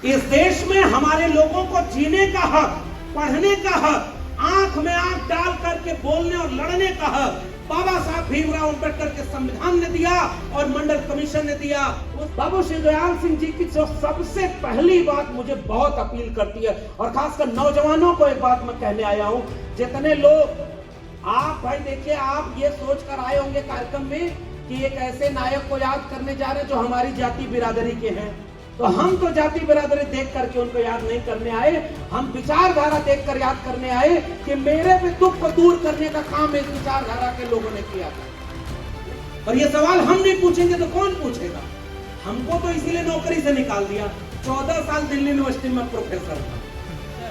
इस देश में हमारे लोगों को जीने का हक, पढ़ने का हक, आंख में आंख डाल करके बोलने और लड़ने का हक बाबा साहब भीमराव अंबेडकर के संविधान ने दिया और मंडल कमीशन ने दिया। उस बाबू शिवदयाल सिंह जी की जो सबसे पहली बात मुझे बहुत अपील करती है, और खासकर नौजवानों को एक बात मैं कहने आया हूं, जितने लोग आप भाई देखिए, आप ये सोच कर आए होंगे कार्यक्रम में कि एक ऐसे नायक को याद करने जा रहे हैं जो हमारी जाति बिरादरी के हैं, तो हम तो जाति बिरादरी देख करके उनको याद नहीं करने आए, हम विचारधारा देखकर याद करने आए कि मेरे पे दुख को दूर करने का काम इस विचारधारा के लोगों ने किया था। और ये सवाल हम नहीं पूछेंगे तो कौन पूछेगा? हमको तो इसीलिए नौकरी से निकाल दिया। 14 साल दिल्ली यूनिवर्सिटी में प्रोफेसर था,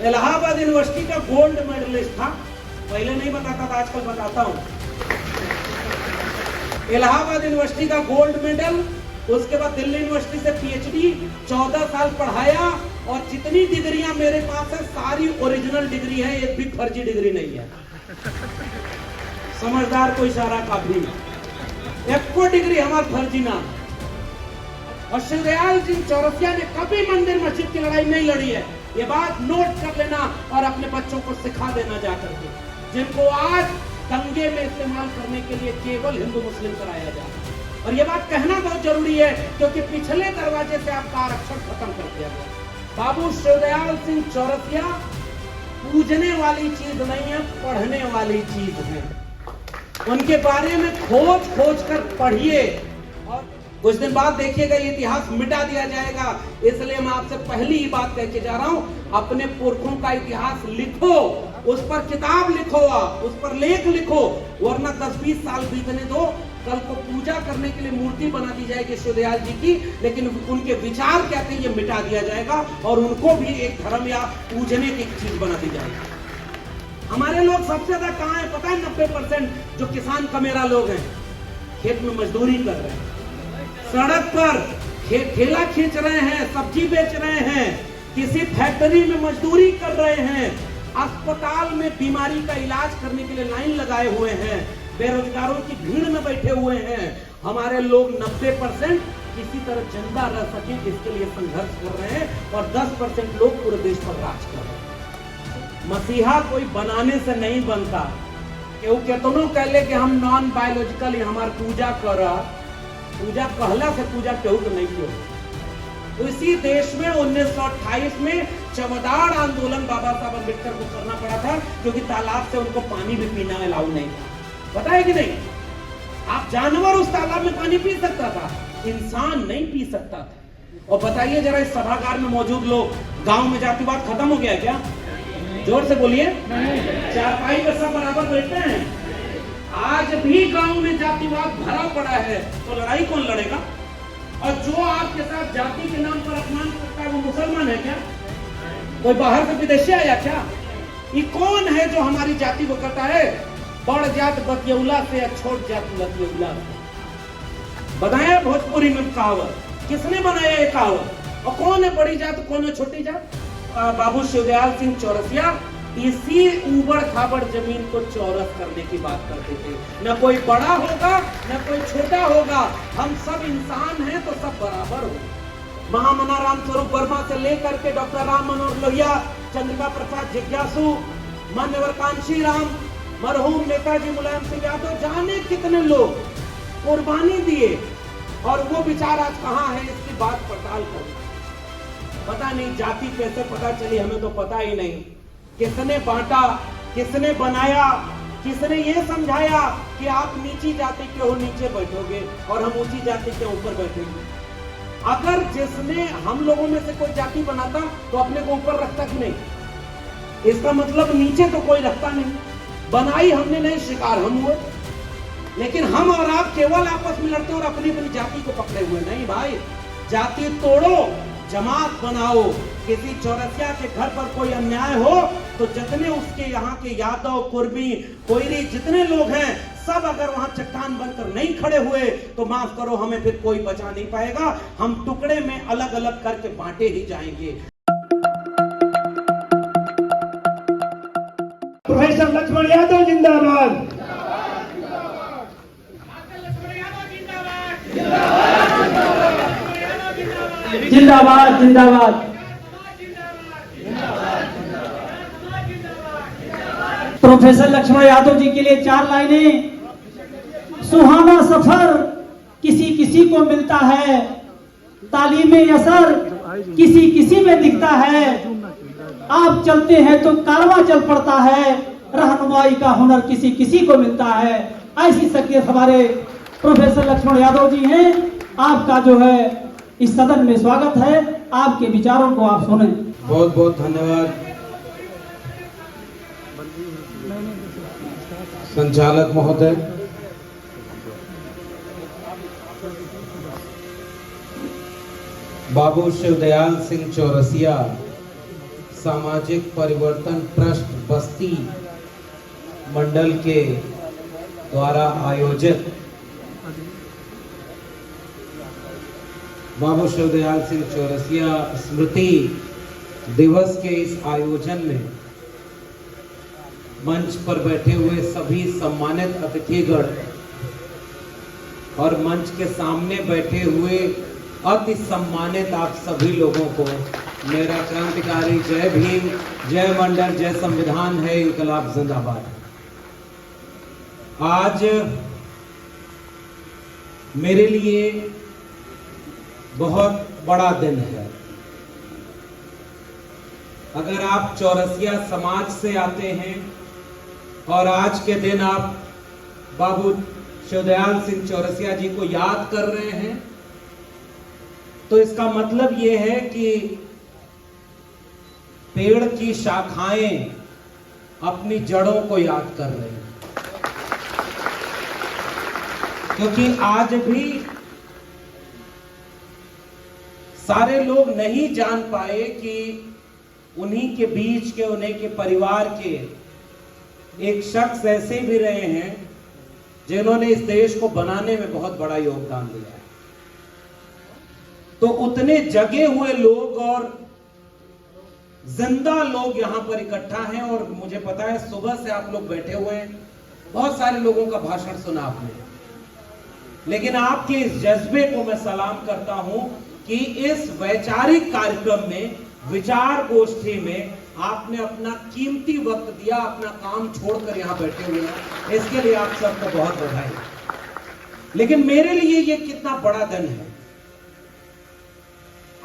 इलाहाबाद यूनिवर्सिटी का गोल्ड मेडलिस्ट था, पहले नहीं बताता था, आजकल बताता हूं। इलाहाबाद यूनिवर्सिटी का गोल्ड मेडल, उसके बाद दिल्ली यूनिवर्सिटी से पीएचडी, 14 साल पढ़ाया, और जितनी डिग्रियां मेरे पास है सारी ओरिजिनल डिग्री है, एक भी फर्जी डिग्री नहीं है। समझदार को इशारा काफी, एक को डिग्री हमारी फर्जी ना। और शिवदयाल सिंह चौरसिया ने कभी मंदिर मस्जिद की लड़ाई नहीं लड़ी है, ये बात नोट कर लेना और अपने बच्चों को सिखा देना जाकर के, जिनको आज दंगे में इस्तेमाल करने के लिए केवल हिंदू मुस्लिम कराया जा रहा है। और ये बात कहना बहुत जरूरी है क्योंकि पिछले दरवाजे से आपका आरक्षण खत्म कर दिया गया। बाबू शिवदयाल सिंह चौरसिया पूजने वाली चीज नहीं है, पढ़ने वाली चीज है। उनके बारे में खोज कर पढ़िए, और कुछ दिन बाद देखिएगा ये इतिहास मिटा दिया जाएगा। इसलिए मैं आपसे पहली ही बात कह के जा रहा हूं, अपने पुरखों का इतिहास लिखो, उस पर किताब लिखो, उस पर लेख लिखो, वरना 10-20 साल बीतने दो, कल को पूजा करने के लिए मूर्ति बना दी जाएगी शिवदयाल जी की, लेकिन उनके विचार कहते हैं ये मिटा दिया जाएगा और उनको भी एक धर्म या पूजने की चीज बना दी जाएगी। हमारे लोग सबसे ज्यादा कहाँ है पता है? 90% जो किसान का मेरा लोग हैं, खेत में मजदूरी कर रहे हैं, सड़क पर ठेला खींच रहे हैं, सब्जी बेच रहे हैं, किसी फैक्ट्री में मजदूरी कर रहे हैं, अस्पताल में बीमारी का इलाज करने के लिए लाइन लगाए हुए हैं, बेरोजगारों की भीड़ में बैठे हुए हैं। हमारे लोग 90% किसी तरह जिंदा रह सके इसके लिए संघर्ष कर रहे हैं, और 10% लोग पूरे देश पर राज कर रहे हैं। मसीहा कोई बनाने से नहीं बनता, केहू केतनो कहले कि हम नॉन बायोलॉजिकल हमार पूजा कर, पूजा कहला से पूजा केहू तो नहीं किया। तो इसी देश में 1928 में चमदार आंदोलन बाबा साहब अम्बेडकर को करना पड़ा था, क्योंकि तालाब से उनको पानी भी पीना अलाउ नहीं था। पता है कि नहीं? आप जानवर उस तालाब में पानी पी सकता था, इंसान नहीं पी सकता था। और बताइए जरा, इस सभागार में मौजूद लोग, गांव में जातिवाद खत्म हो गया क्या? जोर से बोलिए। चारपाई पर सब बराबर बैठते हैं। आज भी गांव में जातिवाद भरा पड़ा है, तो लड़ाई कौन लड़ेगा? और जो आपके साथ जाति के नाम पर अपमान करता है वो मुसलमान है क्या? कोई बाहर से विदेशी आया क्या? ये कौन है जो हमारी जाति को करता है? बड़ जात बतियौला से या छोट जात लतियौला से। बनाया भोजपुरी में कहावत, किसने बनाया ये कहावत? और कौन है बड़ी जात, कौन है छोटी जात? बाबू शिवदयाल सिंह चौरसिया इसी उबड़ खाबड़ जमीन को चौरस करने की बात करते थे। न कोई बड़ा होगा न कोई छोटा होगा, हम सब इंसान हैं तो सब बराबर हो। महामना राम स्वरूप वर्मा से लेकर के डॉक्टर राम मनोहर लोहिया, चंद्रिका प्रसाद जिज्ञासु, मान्यवर कांशी राम, मरहूम नेताजी मुलायम सिंह यादव, जाने कितने लोग कुर्बानी दिए, और वो विचार आज कहाँ है इसकी बात पड़ताल कर। पता नहीं जाति कैसे पता चली, हमें तो पता ही नहीं। किसने बांटा, किसने बनाया, किसने ये समझाया कि आप नीची जाति के हो नीचे बैठोगे और हम ऊंची जाति के ऊपर बैठेंगे? अगर जिसने हम लोगों में से कोई जाति बनाता तो अपने को ऊपर रखता कि नहीं? इसका मतलब नीचे तो कोई रखता नहीं। बनाई हमने नहीं, शिकार हम हुए। लेकिन हम और आप केवल आपस में लड़ते और अपनी अपनी जाति को पकड़े हुए। नहीं भाई, जाति तोड़ो, जमात बनाओ। किसी चौरसिया के घर पर कोई अन्याय हो तो जितने उसके यहाँ के यादव, कुर्मी, कोयरी जितने लोग हैं, सब अगर वहां चट्टान बनकर नहीं खड़े हुए तो माफ करो, हमें फिर कोई बचा नहीं पाएगा। हम टुकड़े में अलग अलग करके बांटे ही जाएंगे। प्रोफेसर लक्ष्मण यादव जिंदाबाद। जिंदाबाद जिंदाबाद। प्रोफेसर लक्ष्मण यादव जी के लिए 4 लाइनें। सुहाना सफर किसी किसी को मिलता है, तालीमे असर किसी किसी में दिखता है, आप चलते हैं तो कारवां चल पड़ता है, रहनुमाई का हुनर किसी किसी को मिलता है। ऐसी शख्सियत हमारे प्रोफेसर लक्ष्मण यादव जी हैं। आपका जो है इस सदन में स्वागत है, आपके विचारों को आप सुने। बहुत बहुत धन्यवाद संचालक महोदय। बाबू शिवदयाल सिंह चौरसिया सामाजिक परिवर्तन ट्रस्ट बस्ती मंडल के द्वारा आयोजित बाबू शिवदयाल सिंह चौरसिया स्मृति दिवस के इस आयोजन में मंच पर बैठे हुए सभी सम्मानित अतिथिगण और मंच के सामने बैठे हुए अति सम्मानित आप सभी लोगों को मेरा क्रांतिकारी जय भीम, जय मंडल, जय संविधान है इंकलाब जिंदाबाद। आज मेरे लिए बहुत बड़ा दिन है। अगर आप चौरसिया समाज से आते हैं और आज के दिन आप बाबू शिवदयाल सिंह चौरसिया जी को याद कर रहे हैं, तो इसका मतलब यह है कि पेड़ की शाखाएं अपनी जड़ों को याद कर रहे हैं। क्योंकि आज भी सारे लोग नहीं जान पाए कि उन्हीं के बीच के, उन्हीं के परिवार के एक शख्स ऐसे भी रहे हैं जिन्होंने इस देश को बनाने में बहुत बड़ा योगदान दिया है। तो उतने जगे हुए लोग और जिंदा लोग यहां पर इकट्ठा हैं और मुझे पता है सुबह से आप लोग बैठे हुए हैं, बहुत सारे लोगों का भाषण सुना आपने, लेकिन आपके इस जज्बे को मैं सलाम करता हूं कि इस वैचारिक कार्यक्रम में, विचार गोष्ठी में आपने अपना कीमती वक्त दिया, अपना काम छोड़कर यहां बैठे हुए हैं। इसके लिए आप सबको बहुत बधाई। लेकिन मेरे लिए ये कितना बड़ा दिन है।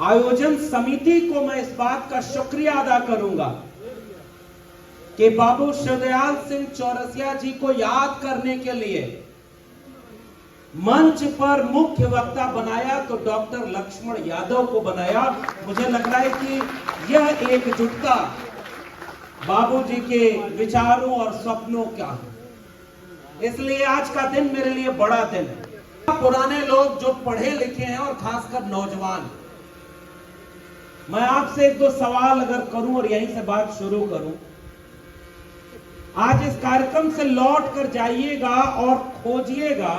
आयोजन समिति को मैं इस बात का शुक्रिया अदा करूंगा कि बाबू शिवदयाल सिंह चौरसिया जी को याद करने के लिए मंच पर मुख्य वक्ता बनाया तो डॉक्टर लक्ष्मण यादव को बनाया। मुझे लग रहा है कि यह एकजुटता बाबूजी के विचारों और सपनों का है। इसलिए आज का दिन मेरे लिए बड़ा दिन है। पुराने लोग जो पढ़े लिखे हैं और खासकर नौजवान, मैं आपसे एक दो सवाल अगर करूं और यहीं से बात शुरू करूं। आज इस कार्यक्रम से लौट कर जाइएगा और खोजिएगा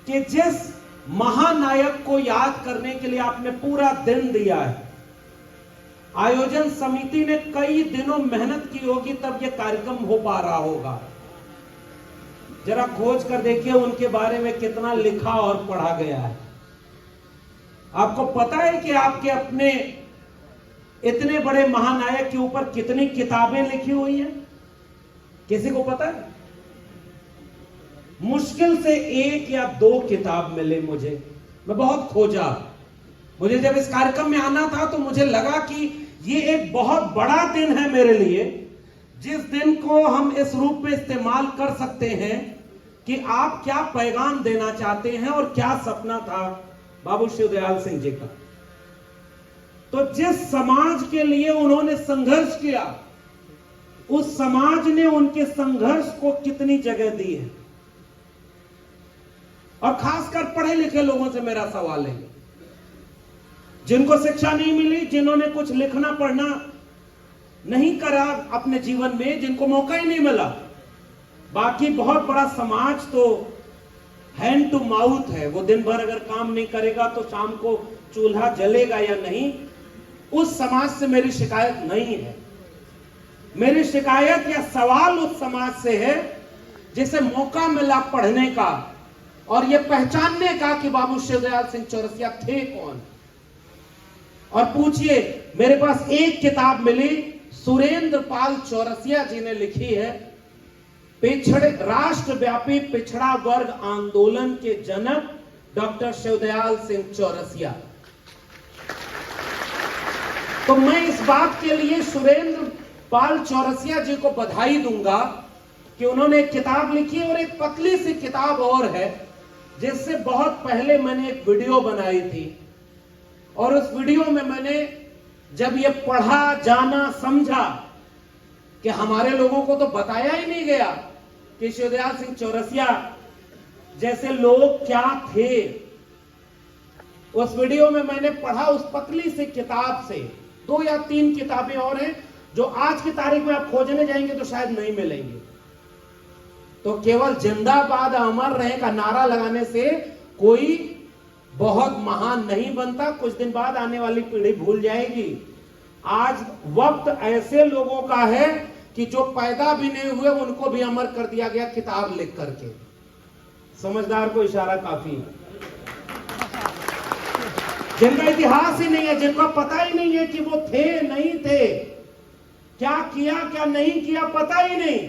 कि जिस महानायक को याद करने के लिए आपने पूरा दिन दिया है, आयोजन समिति ने कई दिनों मेहनत की होगी तब यह कार्यक्रम हो पा रहा होगा। जरा खोज कर देखिए उनके बारे में कितना लिखा और पढ़ा गया है। आपको पता है कि आपके अपने इतने बड़े महानायक के ऊपर कितनी किताबें लिखी हुई हैं? किसी को पता है? मुश्किल से 1 या 2 किताब मिले मुझे। मैं बहुत खोजा। मुझे जब इस कार्यक्रम में आना था तो मुझे लगा कि ये एक बहुत बड़ा दिन है मेरे लिए, जिस दिन को हम इस रूप में इस्तेमाल कर सकते हैं कि आप क्या पैगाम देना चाहते हैं और क्या सपना था बाबू शिवदयाल सिंह जी का। तो जिस समाज के लिए उन्होंने संघर्ष किया, उस समाज ने उनके संघर्ष को कितनी जगह दी है। और खासकर पढ़े लिखे लोगों से मेरा सवाल है, जिनको शिक्षा नहीं मिली, जिन्होंने कुछ लिखना पढ़ना नहीं करा अपने जीवन में, जिनको मौका ही नहीं मिला। बाकी बहुत बड़ा समाज तो हैंड टू माउथ है। वो दिन भर अगर काम नहीं करेगा तो शाम को चूल्हा जलेगा या नहीं, उस समाज से मेरी शिकायत नहीं है। मेरी शिकायत या सवाल उस समाज से है जिसे मौका मिला पढ़ने का और यह पहचानने का कि बाबू शिवदयाल सिंह चौरसिया थे कौन। और पूछिए, मेरे पास एक किताब मिली सुरेंद्र पाल चौरसिया जी ने लिखी है। राष्ट्रव्यापी पिछड़ा वर्ग आंदोलन के जनक डॉक्टर शिवदयाल सिंह चौरसिया। तो मैं इस बात के लिए सुरेंद्र पाल चौरसिया जी को बधाई दूंगा कि उन्होंने एक किताब लिखी और एक पतली सी किताब और है, जिससे बहुत पहले मैंने एक वीडियो बनाई थी। और उस वीडियो में मैंने जब ये पढ़ा, जाना, समझा कि हमारे लोगों को तो बताया ही नहीं गया कि शिवदयाल सिंह चौरसिया जैसे लोग क्या थे। उस वीडियो में मैंने पढ़ा उस पतली सी किताब से। 2 या 3 किताबें और हैं जो आज की तारीख में आप खोजने जाएंगे तो शायद नहीं मिलेंगे। तो केवल जिंदाबाद अमर रहे का नारा लगाने से कोई बहुत महान नहीं बनता। कुछ दिन बाद आने वाली पीढ़ी भूल जाएगी। आज वक्त ऐसे लोगों का है कि जो पैदा भी नहीं हुए उनको भी अमर कर दिया गया किताब लिख करके। समझदार को इशारा काफी है। जिनका इतिहास ही नहीं है, जिनका पता ही नहीं है कि वो थे नहीं थे, क्या किया क्या नहीं किया पता ही नहीं,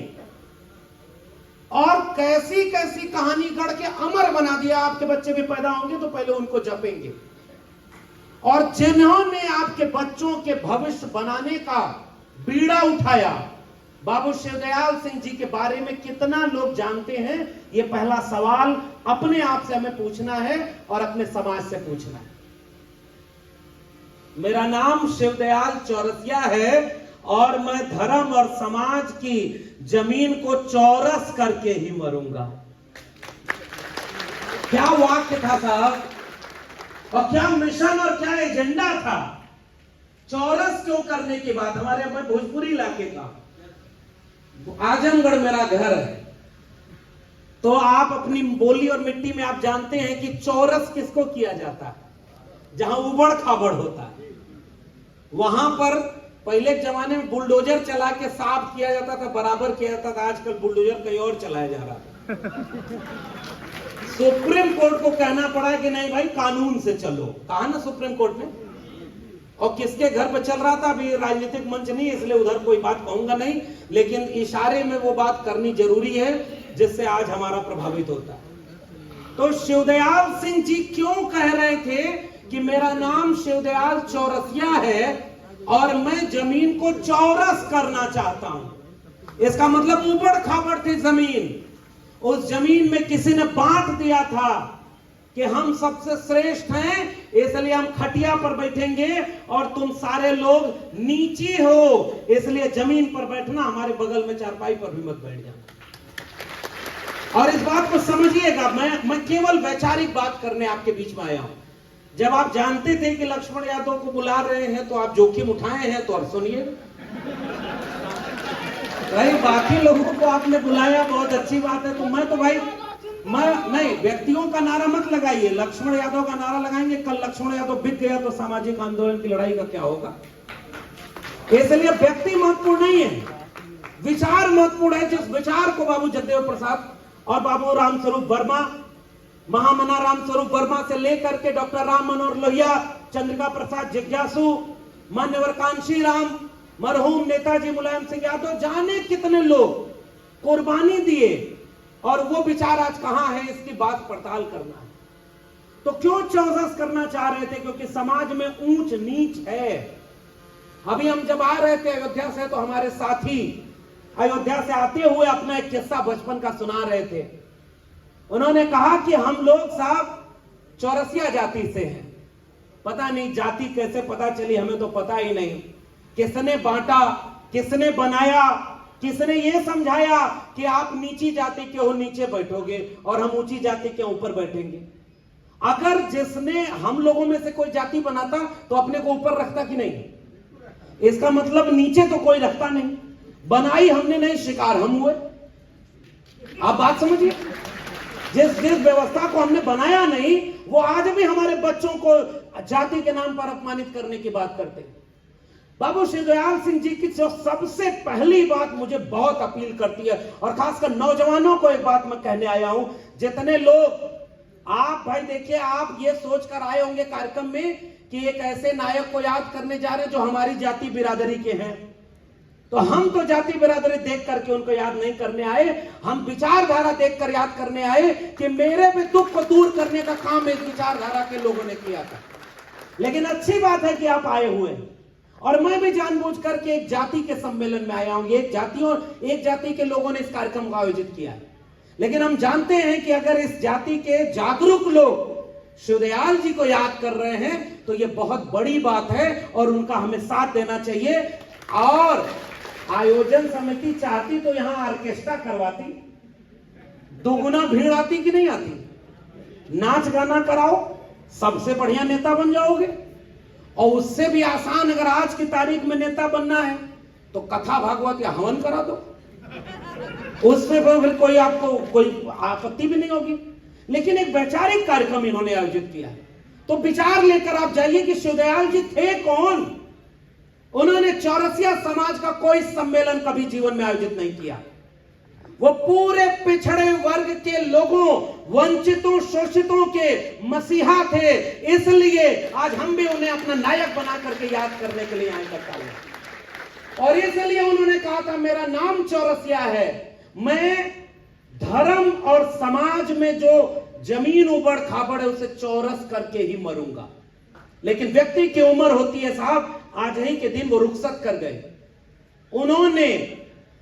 और कैसी कैसी कहानी गढ़ के अमर बना दिया। आपके बच्चे भी पैदा होंगे तो पहले उनको जपेंगे। और जिन्होंने आपके बच्चों के भविष्य बनाने का बीड़ा उठाया, बाबू शिवदयाल सिंह जी के बारे में कितना लोग जानते हैं? ये पहला सवाल अपने आप से हमें पूछना है और अपने समाज से पूछना है। मेरा नाम शिवदयाल चौरसिया है और मैं धर्म और समाज की जमीन को चौरस करके ही मरूंगा। क्या वाक्य था साहब, और क्या मिशन और क्या एजेंडा था। चौरस क्यों करने की बात? हमारे मैं भोजपुरी इलाके का, आजमगढ़ मेरा घर है, तो आप अपनी बोली और मिट्टी में आप जानते हैं कि चौरस किसको किया जाता है? जहां उबड़ खाबड़ होता है वहां पर पहले के जमाने में बुलडोजर चला के साफ किया जाता था, बराबर किया जाता था। आजकल बुलडोजर कहीं और चलाया जा रहा था। सुप्रीम कोर्ट को कहना पड़ा कि नहीं भाई कानून से चलो, कहा ना सुप्रीम कोर्ट ने। और किसके घर पर चल रहा था? अभी राजनीतिक मंच नहीं, इसलिए उधर कोई बात कहूंगा नहीं, लेकिन इशारे में वो बात करनी जरूरी है जिससे आज हमारा प्रभावित होता है। तो शिवदयाल सिंह जी क्यों कह रहे थे कि मेरा नाम शिवदयाल चौरसिया है और मैं जमीन को चौरस करना चाहता हूं? इसका मतलब उबड़ खाबड़ थी जमीन, उस जमीन में किसी ने बांट दिया था कि हम सबसे श्रेष्ठ हैं, इसलिए हम खटिया पर बैठेंगे और तुम सारे लोग नीचे हो, इसलिए जमीन पर बैठना, हमारे बगल में चारपाई पर भी मत बैठ जाना। और इस बात को समझिएगा, मैं केवल वैचारिक बात करने आपके बीच में आया हूं। जब आप जानते थे कि लक्ष्मण यादव को बुला रहे हैं तो आप जोखिम उठाए हैं, तो अब सुनिए भाई, बाकी लोगों को आपने बुलाया, बहुत अच्छी बात है। तो मैं नहीं, व्यक्तियों का नारा मत लगाइए। लक्ष्मण यादव का नारा लगाएंगे, कल लक्ष्मण यादव बिक गया तो सामाजिक आंदोलन की लड़ाई का क्या होगा? इसलिए व्यक्ति महत्वपूर्ण नहीं है, विचार महत्वपूर्ण है। जिस विचार को बाबू जगदेव प्रसाद और बाबू रामस्वरूप वर्मा, महामना रामस्वरूप वर्मा से लेकर के डॉक्टर राम मनोहर लोहिया, चंद्रिका प्रसाद जिज्ञासु, मान्यवर कांशी राम, मरहूम नेताजी मुलायम सिंह यादव, जाने कितने लोग कुर्बानी दिए, और वो विचार आज कहां है, इसकी बात पड़ताल करना है। तो क्यों चौरस करना चाह रहे थे? क्योंकि समाज में ऊंच नीच है। अभी हम जब आ रहे थे अयोध्या से, तो हमारे साथी अयोध्या से आते हुए अपना एक किस्सा बचपन का सुना रहे थे। उन्होंने कहा कि हम लोग साहब चौरसिया जाति से हैं। पता नहीं जाति कैसे पता चली, हमें तो पता ही नहीं। किसने बांटा, किसने बनाया, किसने ये समझाया कि आप नीची जाति के हो, नीचे बैठोगे, और हम ऊंची जाति के ऊपर बैठेंगे? अगर जिसने हम लोगों में से कोई जाति बनाता तो अपने को ऊपर रखता कि नहीं? इसका मतलब नीचे तो कोई रखता नहीं। बनाई हमने नहीं, शिकार हम हुए। आप बात समझिए, जिस व्यवस्था को हमने बनाया नहीं, वो आज भी हमारे बच्चों को जाति के नाम पर अपमानित करने की बात करते हैं। बाबू शिवदयाल सिंह जी की जो सबसे पहली बात मुझे बहुत अपील करती है, और खासकर नौजवानों को एक बात मैं कहने आया हूं। जितने लोग आप भाई देखिए, आप ये सोचकर आए होंगे कार्यक्रम में कि एक ऐसे नायक को याद करने जा रहे हैं जो हमारी जाति बिरादरी के हैं। तो हम तो जाति बिरादरी देख करके उनको याद नहीं करने आए, हम विचारधारा देखकर याद करने आए कि मेरे पे दुख को दूर करने का काम इस विचारधारा के लोगों ने किया था। लेकिन अच्छी बात है कि आप आए हुए हैं, और मैं भी जानबूझ करके एक जाति के सम्मेलन में आया हूं। एक जाति के लोगों ने इस कार्यक्रम का आयोजित किया है, लेकिन हम जानते हैं कि अगर इस जाति के जागरूक लोग शिवदयाल जी को याद कर रहे हैं तो यह बहुत बड़ी बात है और उनका हमें साथ देना चाहिए। और आयोजन समिति चाहती तो यहां ऑर्केस्ट्रा करवाती, दोगुना भीड़ आती कि नहीं आती, नाच गाना कराओ, सबसे बढ़िया नेता बन जाओगे। और उससे भी आसान अगर आज की तारीख में नेता बनना है तो कथा भागवत या हवन करा दो, उसमें फिर कोई आपको कोई आपत्ति भी नहीं होगी। लेकिन एक वैचारिक कार्यक्रम इन्होंने आयोजित किया, तो विचार लेकर आप जाइए कि शिवदयाल जी थे कौन। उन्होंने चौरसिया समाज का कोई सम्मेलन कभी जीवन में आयोजित नहीं किया। वो पूरे पिछड़े वर्ग के लोगों, वंचितों, शोषितों के मसीहा थे, इसलिए आज हम भी उन्हें अपना नायक बना करके याद करने के लिए आए करता हूं। और इसलिए उन्होंने कहा था मेरा नाम चौरसिया है, मैं धर्म और समाज में जो जमीन उबड़ खाबड़ है उसे चौरस करके ही मरूंगा। लेकिन व्यक्ति की उम्र होती है साहब, आज ही के दिन वो रुखसत कर गए। उन्होंने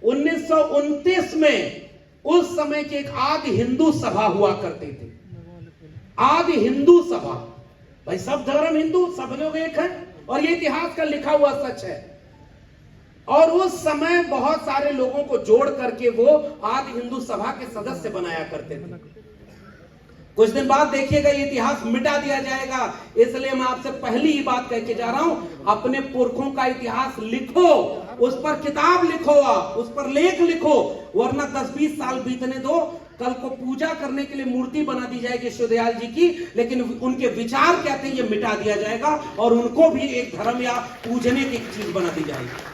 1929 में उस समय की एक आदि हिंदू सभा हुआ करती थी, आदि हिंदू सभा। भाई सब धर्म हिंदू, सब लोग एक हैं, और ये इतिहास का लिखा हुआ सच है। और उस समय बहुत सारे लोगों को जोड़ करके वो आदि हिंदू सभा के सदस्य बनाया करते थे। कुछ दिन बाद देखिएगा ये इतिहास मिटा दिया जाएगा, इसलिए मैं आपसे पहली ही बात कह के जा रहा हूं, अपने पुरखों का इतिहास लिखो, उस पर किताब लिखो, उस पर लेख लिखो, वरना 10-20 साल बीतने दो, कल को पूजा करने के लिए मूर्ति बना दी जाएगी शिवदयाल जी की, लेकिन उनके विचार क्या थे ये मिटा दिया जाएगा और उनको भी एक धर्म या पूजने की चीज बना दी जाएगी।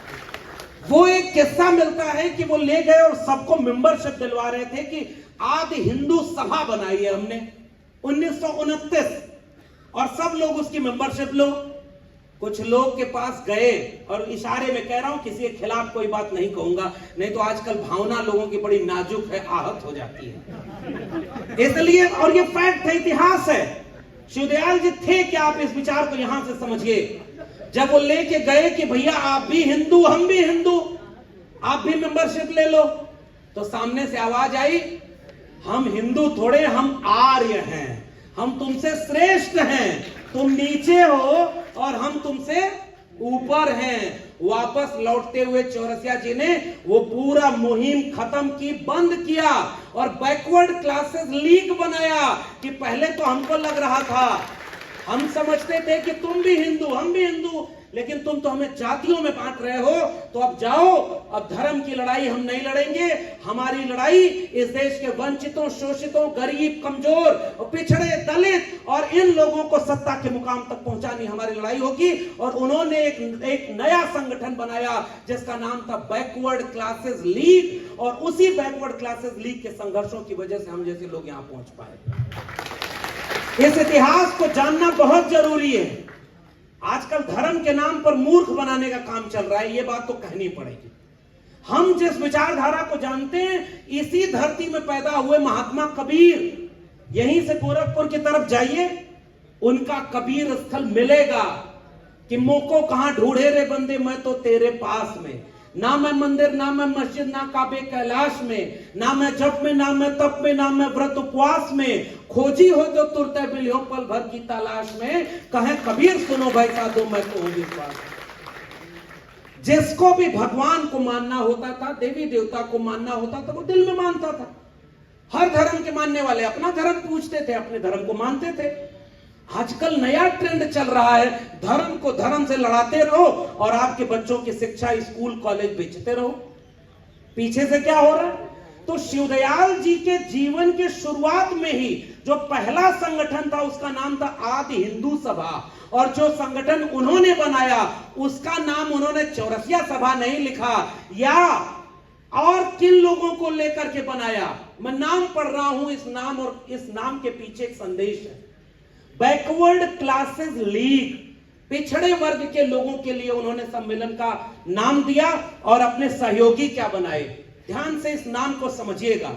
वो एक किस्सा मिलता है कि वो ले गए और सबको मेंबरशिप दिलवा रहे थे कि आदि हिंदू सभा बनाई है हमने 1929, और सब लोग उसकी मेंबरशिप लो। कुछ लोग के पास गए, और इशारे में कह रहा हूं, किसी के खिलाफ कोई बात नहीं कहूंगा, नहीं तो आजकल भावना लोगों की बड़ी नाजुक है, आहत हो जाती है, इसलिए। और ये फैक्ट है, इतिहास है। शिवदयाल जी थे क्या, आप इस विचार को यहां से समझिए। जब वो लेके गए कि भैया आप भी हिंदू, हम भी हिंदू, आप भी मेंबरशिप ले लो, तो सामने से आवाज आई, हम हिंदू थोड़े, हम आर्य हैं, हम तुमसे श्रेष्ठ हैं, तुम नीचे हो और हम तुमसे ऊपर हैं। वापस लौटते हुए चौरसिया जी ने वो पूरा मुहिम खत्म की, बंद किया, और बैकवर्ड क्लासेस लीग बनाया। कि पहले तो हमको लग रहा था, हम समझते थे कि तुम भी हिंदू, हम भी हिंदू, लेकिन तुम तो हमें जातियों में बांट रहे हो, तो अब जाओ, अब धर्म की लड़ाई हम नहीं लड़ेंगे, हमारी लड़ाई इस देश के वंचितों, शोषितों, गरीब, कमजोर, पिछड़े, दलित और इन लोगों को सत्ता के मुकाम तक पहुंचानी हमारी लड़ाई होगी। और उन्होंने एक नया संगठन बनाया जिसका नाम था बैकवर्ड क्लासेस लीग, और उसी बैकवर्ड क्लासेस लीग के संघर्षों की वजह से हम जैसे लोग यहां पहुंच पाए। इस इतिहास को जानना बहुत जरूरी है। आजकल धर्म के नाम पर मूर्ख बनाने का काम चल रहा है, यह बात तो कहनी पड़ेगी। हम जिस विचारधारा को जानते हैं, इसी धरती में पैदा हुए महात्मा कबीर, यहीं से गोरखपुर की तरफ जाइए, उनका कबीर स्थल मिलेगा कि मोको कहां ढूंढे रे बंदे, मैं तो तेरे पास में। ना मैं मंदिर, ना मैं मस्जिद, ना काबे कैलाश में, ना मैं जप में, ना मैं तप में, ना मैं व्रत उपवास में, खोजी हो जो तुरते बिलियो पल भर की तलाश में, कहे कबीर सुनो भाई साधो मैं तो हूं विश्वास। जिसको भी भगवान को मानना होता था, देवी देवता को मानना होता था, वो दिल में मानता था। हर धर्म के मानने वाले अपना धर्म पूछते थे, अपने धर्म को मानते थे। आजकल नया ट्रेंड चल रहा है, धर्म को धर्म से लड़ाते रहो और आपके बच्चों की शिक्षा स्कूल कॉलेज बेचते रहो। पीछे से क्या हो रहा है? तो शिवदयाल जी के जीवन के शुरुआत में ही जो पहला संगठन था उसका नाम था आदि हिंदू सभा, और जो संगठन उन्होंने बनाया उसका नाम उन्होंने चौरसिया सभा नहीं लिखा, या और किन लोगों को लेकर के बनाया, मैं नाम पढ़ रहा हूं इस नाम, और इस नाम के पीछे एक संदेश है। बैकवर्ड क्लासेस लीग, पिछड़े वर्ग के लोगों के लिए उन्होंने सम्मेलन का नाम दिया और अपने सहयोगी क्या बनाए। ध्यान से इस नाम को समझिएगा।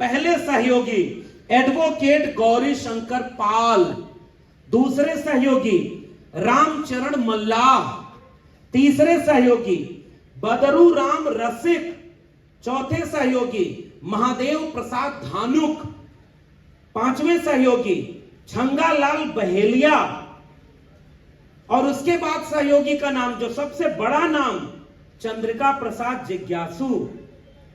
पहले सहयोगी एडवोकेट गौरी शंकर पाल, दूसरे सहयोगी रामचरण मल्लाह, तीसरे सहयोगी बदरू राम रसिक, चौथे सहयोगी महादेव प्रसाद धानुक, पांचवें सहयोगी छंगालाल बहेलिया, और उसके बाद सहयोगी का नाम जो सबसे बड़ा नाम चंद्रिका प्रसाद जिज्ञासु,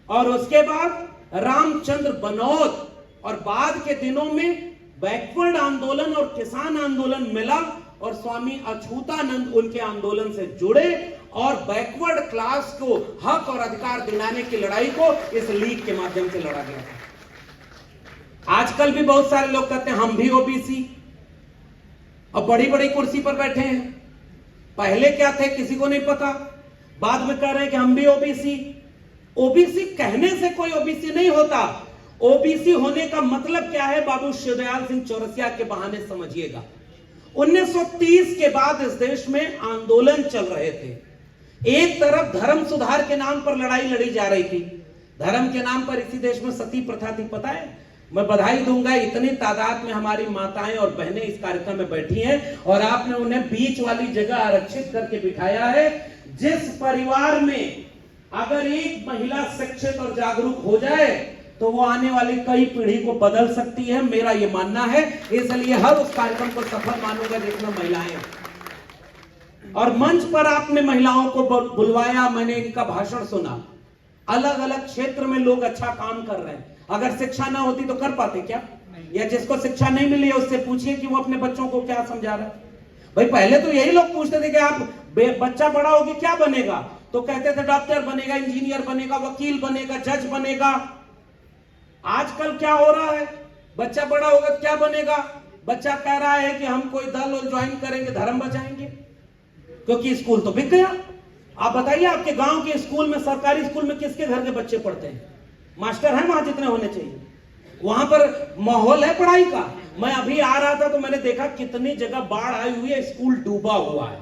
और उसके बाद रामचंद्र बनौत, और बाद के दिनों में बैकवर्ड आंदोलन और किसान आंदोलन मिला और स्वामी अछूतानंद उनके आंदोलन से जुड़े और बैकवर्ड क्लास को हक और अधिकार दिलाने की लड़ाई को इस लीग के माध्यम से लड़ा गया था। आजकल भी बहुत सारे लोग कहते हैं हम भी ओबीसी, और बड़ी बड़ी कुर्सी पर बैठे हैं। पहले क्या थे किसी को नहीं पता, बाद में कह रहे हैं कि हम भी ओबीसी। ओबीसी कहने से कोई ओबीसी नहीं होता। ओबीसी होने का मतलब क्या है, बाबू शिवदयाल सिंह चौरसिया के बहाने समझिएगा। 1930 के बाद इस देश में आंदोलन चल रहे थे। एक तरफ धर्म सुधार के नाम पर लड़ाई लड़ी जा रही थी। धर्म के नाम पर इसी देश में सती प्रथा थी, पता है। मैं बधाई दूंगा, इतनी तादाद में हमारी माताएं और बहनें इस कार्यक्रम में बैठी हैं और आपने उन्हें बीच वाली जगह आरक्षित करके बिठाया है। जिस परिवार में अगर एक महिला शिक्षित और जागरूक हो जाए तो वो आने वाली कई पीढ़ी को बदल सकती है, मेरा ये मानना है। इसलिए हर उस कार्यक्रम को सफल मानूंगा जिसमें महिलाएं, और मंच पर आपने महिलाओं को बुलवाया, मैंने इनका भाषण सुना। अलग अलग क्षेत्र में लोग अच्छा काम कर रहे हैं। अगर शिक्षा ना होती तो कर पाते क्या? या जिसको शिक्षा नहीं मिली है उससे पूछिए कि वो अपने बच्चों को क्या समझा रहा है। भाई पहले तो यही लोग पूछते थे कि आप बच्चा बड़ा होके क्या बनेगा, तो कहते थे डॉक्टर बनेगा, इंजीनियर बनेगा, वकील बनेगा, जज बनेगा। आजकल क्या हो रहा है, बच्चा बड़ा होगा तो क्या बनेगा? बच्चा कह रहा है कि हम कोई दल ज्वाइन करेंगे, धर्म बचाएंगे, क्योंकि स्कूल तो बिक गया। आप बताइए आपके गांव के स्कूल में, सरकारी स्कूल में किसके घर के बच्चे पढ़ते हैं? मास्टर हैं वहां जितने होने चाहिए? वहां पर माहौल है पढ़ाई का? मैं अभी आ रहा था तो मैंने देखा कितनी जगह बाढ़ आई हुई है, स्कूल डूबा हुआ है,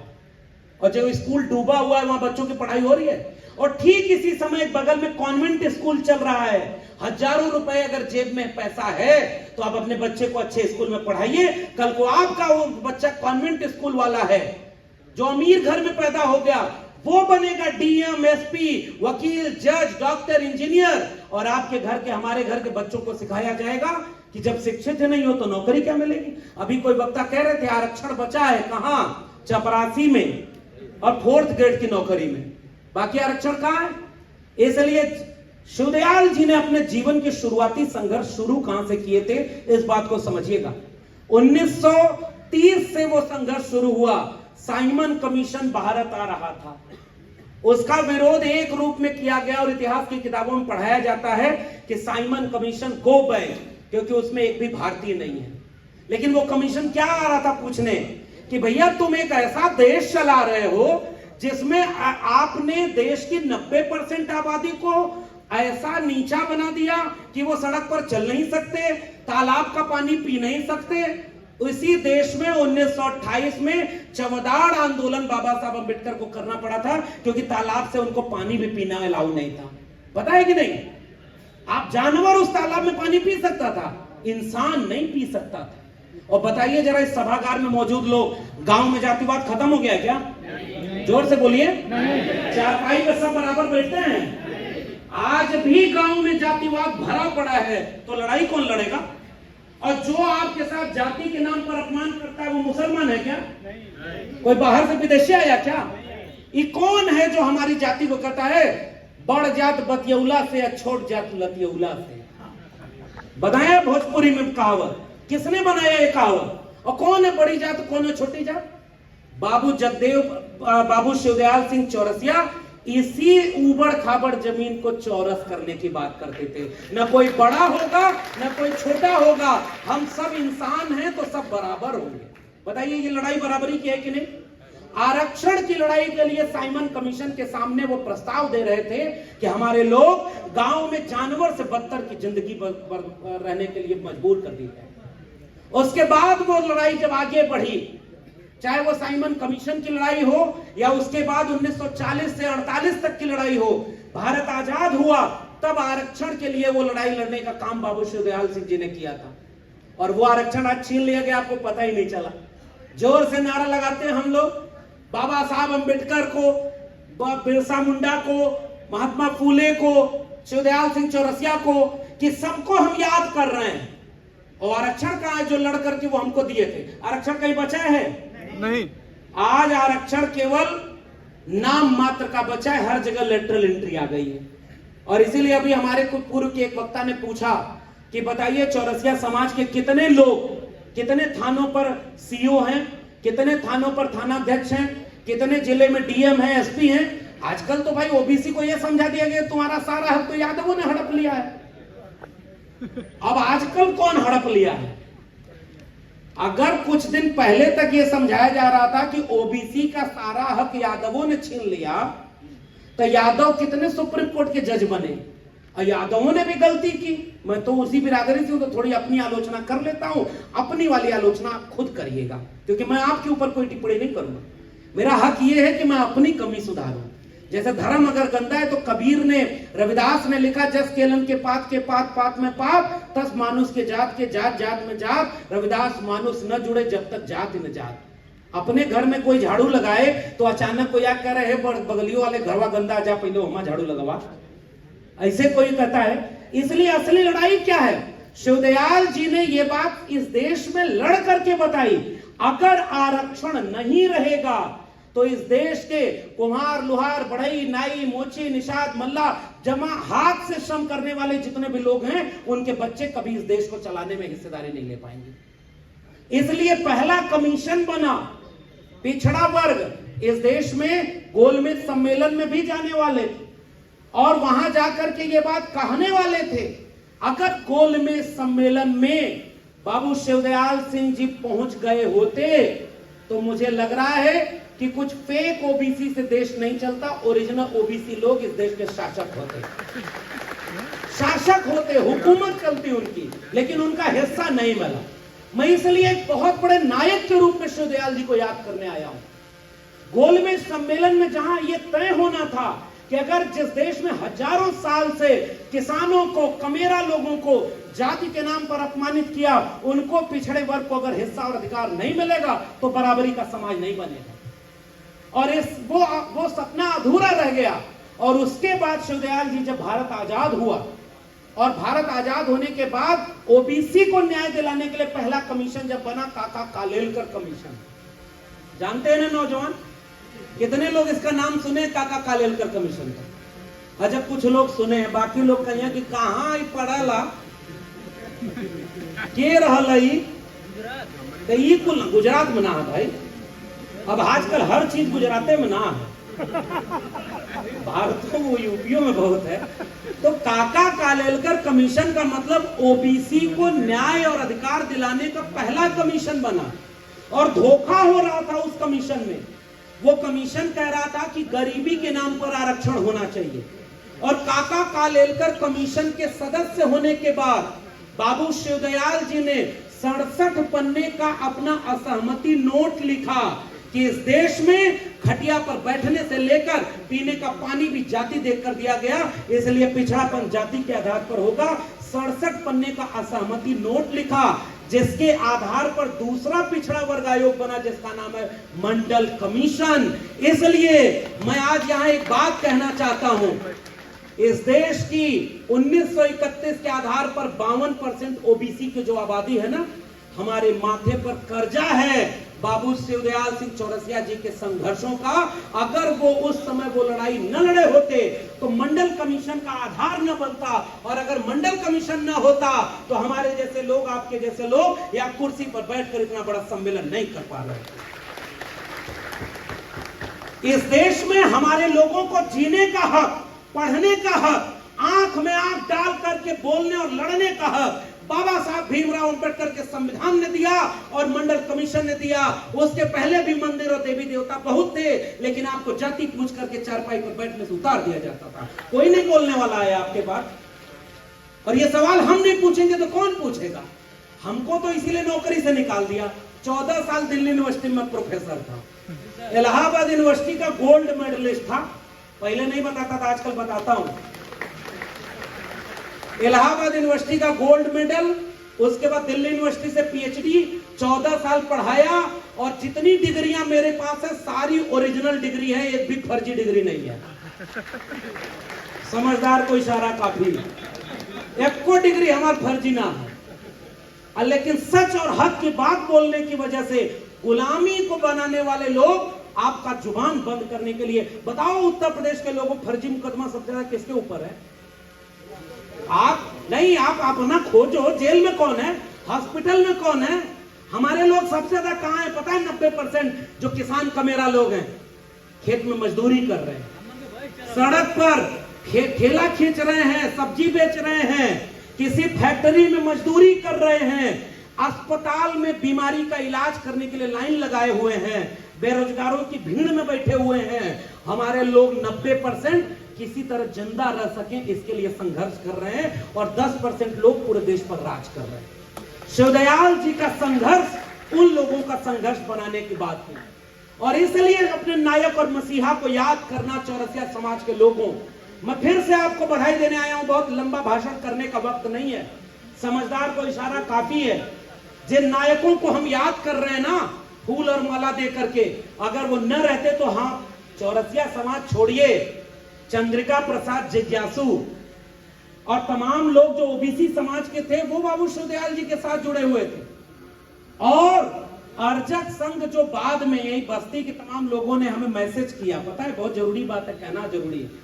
और जब स्कूल डूबा हुआ है वहां बच्चों की पढ़ाई हो रही है। और ठीक इसी समय बगल में कॉन्वेंट स्कूल चल रहा है। हजारों रुपए अगर जेब में पैसा है तो आप अपने बच्चे को अच्छे स्कूल में पढ़ाइए। कल को आपका वो बच्चा कॉन्वेंट स्कूल वाला है, जो अमीर घर में पैदा हो गया, वो बनेगा डीएम, एसपी, वकील, जज, डॉक्टर, इंजीनियर, और आपके घर के, हमारे घर के बच्चों को सिखाया जाएगा कि जब शिक्षित नहीं हो तो नौकरी क्या मिलेगी। अभी कोई वक्ता कह रहे थे आरक्षण बचा है, कहां? चपरासी में और 4th ग्रेड की नौकरी में, बाकी आरक्षण कहां है? इसलिए शिवदयाल जी ने अपने जीवन के शुरुआती संघर्ष शुरू कहां से किए थे, इस बात को समझिएगा। 1930 से वो संघर्ष शुरू हुआ। साइमन कमीशन भारत आ रहा था, उसका विरोध एक रूप में किया गया और इतिहास की किताबों में पढ़ाया जाता है कि साइमन कमीशन गो बैक, क्योंकि उसमें एक भी भारतीय नहीं है। लेकिन वो कमीशन क्या आ रहा था पूछने कि भैया तुम एक ऐसा देश चला रहे हो जिसमें आपने देश की 90% आबादी को ऐसा नीचा बना दिया कि वो सड़क पर चल नहीं सकते, तालाब का पानी पी नहीं सकते। उसी देश में 1928 में चमदाड़ आंदोलन बाबा साहब अम्बेडकर को करना पड़ा था, क्योंकि तालाब से उनको पानी भी पीना अलाउ नहीं था। पता है कि नहीं? आप जानवर उस तालाब में पानी पी सकता था, इंसान नहीं पी सकता था। और बताइए जरा इस सभागार में मौजूद लोग, गांव में जातिवाद खत्म हो गया क्या? जोर से बोलिए। चारपाई पे सब बराबर बैठते हैं। आज भी गांव में जातिवाद भरा पड़ा है, तो लड़ाई कौन लड़ेगा? और जो आपके साथ जाति के नाम पर अपमान करता है वो मुसलमान है क्या? कोई बाहर से विदेशी आया क्या? ये कौन है जो हमारी जाति को कहता है बड़ जात बतियौला से या छोट जात लतियौला से? बनाया भोजपुरी में कहावत, किसने बनाया ये कहावत? और कौन है बड़ी जात, कौन है छोटी जात? बाबू शिवदयाल सिंह चौरसिया इसी उबड़ खाबड़ जमीन को चौरस करने की बात करते थे। न कोई बड़ा होगा न कोई छोटा होगा, हम सब इंसान हैं तो सब बराबर होंगे। बताइए ये लड़ाई बराबरी की है कि नहीं? आरक्षण की लड़ाई के लिए साइमन कमीशन के सामने वो प्रस्ताव दे रहे थे कि हमारे लोग गांव में जानवर से बदतर की जिंदगी रहने के लिए मजबूर कर दी जाए। उसके बाद वो लड़ाई जब आगे बढ़ी, चाहे वो साइमन कमीशन की लड़ाई हो या उसके बाद 1940 से 48 तक की लड़ाई हो, भारत आजाद हुआ तब आरक्षण के लिए वो लड़ाई लड़ने का काम बाबू शिवदयाल सिंह जी ने किया था। और वो आरक्षण आज छीन लिया गया, आपको पता ही नहीं चला। जोर से नारा लगाते हैं हम लोग बाबा साहब अंबेडकर को, बिरसा मुंडा को, महात्मा फूले को, शिवदयाल सिंह चौरसिया को, कि सबको हम याद कर रहे हैं। और आरक्षण कहां है जो लड़ करके वो हमको दिए थे? आरक्षण कहीं बचा है? नहीं। आज आरक्षण केवल नाम मात्र का बचा है, हर जगह लेटरल एंट्री आ गई है। और इसीलिए अभी हमारे कुछ पूर्व के एक वक्ता ने पूछा कि बताइए चौरसिया समाज के कितने लोग, कितने थानों पर सीओ हैं, कितने थानों पर थानाध्यक्ष हैं, कितने जिले में डीएम हैं, एसपी हैं। आजकल तो भाई ओबीसी को यह समझा दिया गया तुम्हारा सारा हक तो यादवों ने हड़प लिया है। अब आजकल कौन हड़प लिया है? अगर कुछ दिन पहले तक यह समझाया जा रहा था कि ओबीसी का सारा हक यादवों ने छीन लिया, तो यादव कितने सुप्रीम कोर्ट के जज बने। और यादवों ने भी गलती की। मैं तो उसी बिरादरी से हूं, तो थोड़ी अपनी आलोचना कर लेता हूं। अपनी वाली आलोचना आप खुद करिएगा, क्योंकि मैं आपके ऊपर कोई टिप्पणी नहीं करूंगा। मेरा हक यह है कि मैं अपनी कमी सुधारूं। जैसे धर्म अगर गंदा है तो कबीर ने, रविदास ने लिखा, जस केलन के पात पात में पात, तस मानुष के जात जात में जात, रविदास मानुष न जुड़े जब तक जात न जात। अपने घर में कोई झाड़ू लगाए तो अचानक कोई कह रहे हैं बगलियों वाले घरवा गंदा, जा पहले वहां झाड़ू लगवा, ऐसे कोई कहता है। इसलिए असली लड़ाई क्या है? शिवदयाल जी ने यह बात इस देश में लड़ करके बताई, अगर आरक्षण नहीं रहेगा तो इस देश के कुम्हार, लोहार, बढ़ई, नाई, मोची, निषाद, मल्ला, जमा हाथ से श्रम करने वाले जितने भी लोग हैं, उनके बच्चे कभी इस देश को चलाने में हिस्सेदारी नहीं ले पाएंगे। इसलिए पहला कमीशन बना पिछड़ा वर्ग इस देश में गोलमेज सम्मेलन में भी जाने वाले थे और वहां जाकर के ये बात कहने वाले थे। अगर गोलमेज सम्मेलन में बाबू शिवदयाल सिंह जी पहुंच गए होते तो मुझे लग रहा है कि कुछ फेक ओबीसी से देश नहीं चलता, ओरिजिनल ओबीसी लोग इस देश के शासक होते, हुकूमत चलती उनकी, लेकिन उनका हिस्सा नहीं मिला। मैं इसलिए एक बहुत बड़े नायक के रूप में शिवदयाल जी को याद करने आया हूं। गोलमेज सम्मेलन में जहां यह तय होना था कि अगर जिस देश में हजारों साल से किसानों को, कमेरा लोगों को जाति के नाम पर अपमानित किया, उनको, पिछड़े वर्ग को अगर हिस्सा और अधिकार नहीं मिलेगा तो बराबरी का समाज नहीं बनेगा। और वो सपना अधूरा रह गया। और उसके बाद शिवदयाल जी जब भारत आजाद हुआ, और भारत आजाद होने के बाद ओबीसी को न्याय दिलाने के लिए पहला कमीशन जब बना, काका कालेलकर कमीशन, जानते हैं ना नौजवान? कितने लोग इसका नाम सुने? काका कालेलकर कमीशन का। अच्छा, कुछ लोग सुने हैं, बाकी लोग कहिए कि कहां पढ़ला के रहल कुल गुजरात में ना है भाई। अब आजकल हर चीज गुजराते में ना है, भारत तो वो यूपीओ में बहुत है। तो काका कालेलकर कमीशन का मतलब ओबीसी को न्याय और अधिकार दिलाने का पहला कमीशन बना। और धोखा हो रहा था उस कमीशन में। वो कमीशन कह रहा था कि गरीबी के नाम पर आरक्षण होना चाहिए। और काका कालेलकर कमीशन के सदस्य होने के बाद बाबू शिवदयाल जी ने 67 पन्ने का अपना असहमति नोट लिखा कि इस देश में खटिया पर बैठने से लेकर पीने का पानी भी जाति देखकर दिया गया, इसलिए पिछड़ापन जाति के आधार पर होगा। 67 पन्ने का असहमति नोट लिखा, जिसके आधार पर दूसरा पिछड़ा वर्ग आयोग बना, जिसका नाम है मंडल कमीशन। इसलिए मैं आज यहां एक बात कहना चाहता हूं, इस देश की 1931 के आधार पर 52% ओबीसी की जो आबादी है ना, हमारे माथे पर कर्जा है बाबू शिवदयाल सिंह चौरसिया जी के संघर्षों का। अगर वो उस समय वो लड़ाई न लड़े होते तो मंडल कमीशन का आधार न बनता, और अगर मंडल कमीशन न होता तो हमारे जैसे लोग, आपके जैसे लोग या कुर्सी पर बैठकर इतना बड़ा सम्मेलन नहीं कर पा रहे। इस देश में हमारे लोगों को जीने का हक, पढ़ने का हक, आंख में आंख डाल करके बोलने और लड़ने का हक बाबा साहब भीमराव अंबेडकर के संविधान ने दिया और मंडल कमीशन ने दिया। उसके पहले भी मंदिर और देवी देवता बहुत थे, लेकिन आपको जाति पूछ करके चारपाई पर बैठने से उतार दिया जाता था। कोई नहीं बोलने वाला है आपके पास। और ये सवाल हम नहीं पूछेंगे तो कौन पूछेगा? हमको तो इसीलिए नौकरी से निकाल दिया, 14 साल दिल्ली यूनिवर्सिटी में प्रोफेसर था, इलाहाबाद यूनिवर्सिटी का गोल्ड मेडलिस्ट था, पहले नहीं बताता था, आजकल बताता हूं। इलाहाबाद यूनिवर्सिटी का गोल्ड मेडल, उसके बाद दिल्ली यूनिवर्सिटी से पीएचडी, 14 साल पढ़ाया, और जितनी डिग्रियां मेरे पास है सारी ओरिजिनल डिग्री है, एक भी फर्जी डिग्री नहीं है। समझदार को इशारा काफी, एक को डिग्री हमारा फर्जी ना है। लेकिन सच और हक की बात बोलने की वजह से गुलामी को बनाने वाले लोग आपका जुबान बंद करने के लिए, बताओ उत्तर प्रदेश के लोगों, फर्जी मुकदमा सबसे ज्यादा किसके ऊपर है? आप नहीं, आप अपना खोजो, जेल में कौन है, हॉस्पिटल में कौन है? हमारे लोग सबसे ज्यादा कहां है पता है? 90% जो किसान कमेरा लोग हैं, खेत में मजदूरी कर रहे हैं, सड़क पर ठेला खींच रहे हैं, सब्जी बेच रहे हैं, किसी फैक्ट्री में मजदूरी कर रहे हैं, अस्पताल में बीमारी का इलाज करने के लिए लाइन लगाए हुए हैं, बेरोजगारों की भीड़ में बैठे हुए हैं। हमारे लोग 90% किसी तरह जिंदा रह सकें इसके लिए संघर्ष कर रहे हैं, और 10% लोग पूरे देश पर राज कर रहे हैं। शिवदयाल जी का संघर्ष उन लोगों का संघर्ष बनाने की बात है, और इसलिए अपने नायक और मसीहा को याद करना चौरसिया समाज के लोगों, मैं फिर से आपको बधाई देने आया हूं। बहुत लंबा भाषण करने का वक्त नहीं है, समझदार को इशारा काफी है। जिन नायकों को हम याद कर रहे हैं ना, फूल और माला दे करके, अगर वो न रहते तो हाँ, चौरसिया समाज छोड़िए, चंद्रिका प्रसाद जिज्ञासु और तमाम लोग जो ओबीसी समाज के थे वो बाबू शिवदयाल जी के साथ जुड़े हुए थे, और अर्जक संघ जो बाद में यही बस्ती के तमाम लोगों ने हमें मैसेज किया, पता है बहुत जरूरी बात है, कहना जरूरी है।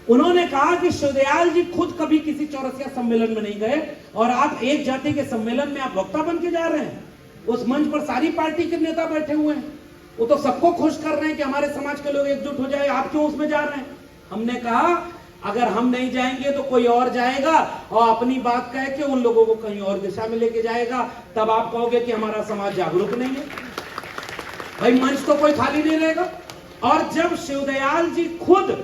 उन्होंने कहा कि शिवदयाल जी खुद कभी किसी चौरसिया सम्मेलन में नहीं गए, और आप एक जाति के सम्मेलन में आप वक्ता बन के जा रहे हैं। उस मंच पर सारी पार्टी के नेता बैठे हुए हैं, वो तो सबको खुश कर रहे हैं कि हमारे समाज के लोग एकजुट हो जाए, आप क्यों उसमें जा रहे हैं? हमने कहा अगर हम नहीं जाएंगे तो कोई और जाएगा, और अपनी बात कह के उन लोगों को कहीं और दिशा में लेके जाएगा, तब आप कहोगे कि हमारा समाज जागरूक नहीं है। भाई मंच तो कोई खाली नहीं रहेगा। और जब शिवदयाल जी खुद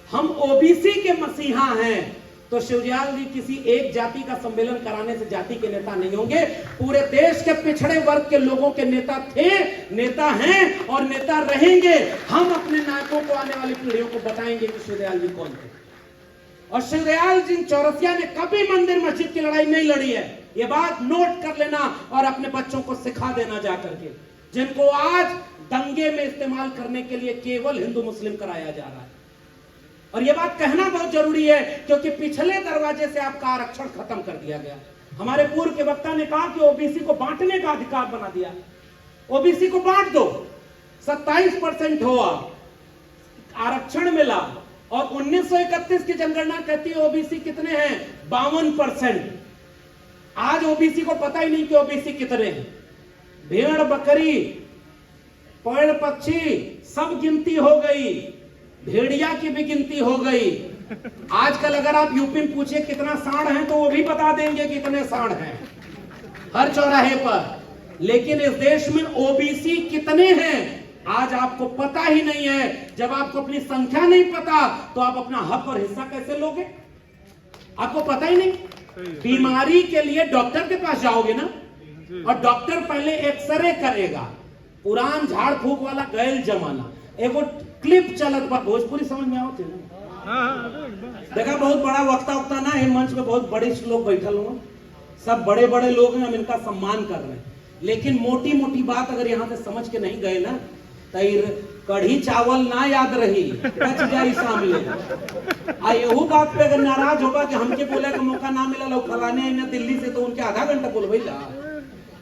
हम ओबीसी के मसीहा हैं, तो शिवदयाल जी किसी एक जाति का सम्मेलन कराने से जाति के नेता नहीं होंगे, पूरे देश के पिछड़े वर्ग के लोगों के नेता थे, नेता हैं और नेता रहेंगे। हम अपने नायकों को आने वाली पीढ़ियों को बताएंगे कि शिवदयाल जी कौन थे। और शिवदयाल जी चौरसिया ने कभी मंदिर मस्जिद की लड़ाई नहीं लड़ी है, ये बात नोट कर लेना और अपने बच्चों को सिखा देना जाकर के, जिनको आज दंगे में इस्तेमाल करने के लिए केवल हिंदू मुस्लिम कराया जा रहा है। और यह बात कहना बहुत जरूरी है, क्योंकि पिछले दरवाजे से आपका आरक्षण खत्म कर दिया गया। हमारे पूर्व के वक्ता ने कहा कि ओबीसी को बांटने का अधिकार बना दिया, ओबीसी को बांट दो, 27% हुआ, आरक्षण मिला, और 1931 की जनगणना कहती है ओबीसी कितने हैं, 52%। आज ओबीसी को पता ही नहीं कि ओबीसी कितने हैं। भेड़ बकरी पेड़ पक्षी सब गिनती हो गई, भेड़िया की भी गिनती हो गई। आजकल अगर आप यूपी में पूछिए कितना सांड है तो वो भी बता देंगे कितने सांड हैं हर चौराहे पर। लेकिन इस देश में ओबीसी कितने हैं आज आपको पता ही नहीं है। जब आपको अपनी संख्या नहीं पता तो आप अपना हक और हिस्सा कैसे लोगे? आपको पता ही नहीं। बीमारी के लिए डॉक्टर के पास जाओगे ना, और डॉक्टर पहले एक्सरे करेगा। पुरान झाड़ फूक वाला गैल जमाना, एगो क्लिप चलत बा, भोजपुरी समझ में आवत है ना? देखा बहुत बड़ा वक्ता ना है, मंच में बहुत बड़े लोग बैठल हुए, सब बड़े बड़े लोग हैं, हम इनका सम्मान कर रहे हैं। लेकिन मोटी मोटी बात अगर यहाँ से समझ के नहीं गए ना, तो कढ़ी चावल ना याद रही, बच जाई सामने। यहू बात पे अगर नाराज होगा कि हमके बोले का मौका ना मिला, लोग फलाने ना दिल्ली से, तो उनके आधा घंटा बोल भाई।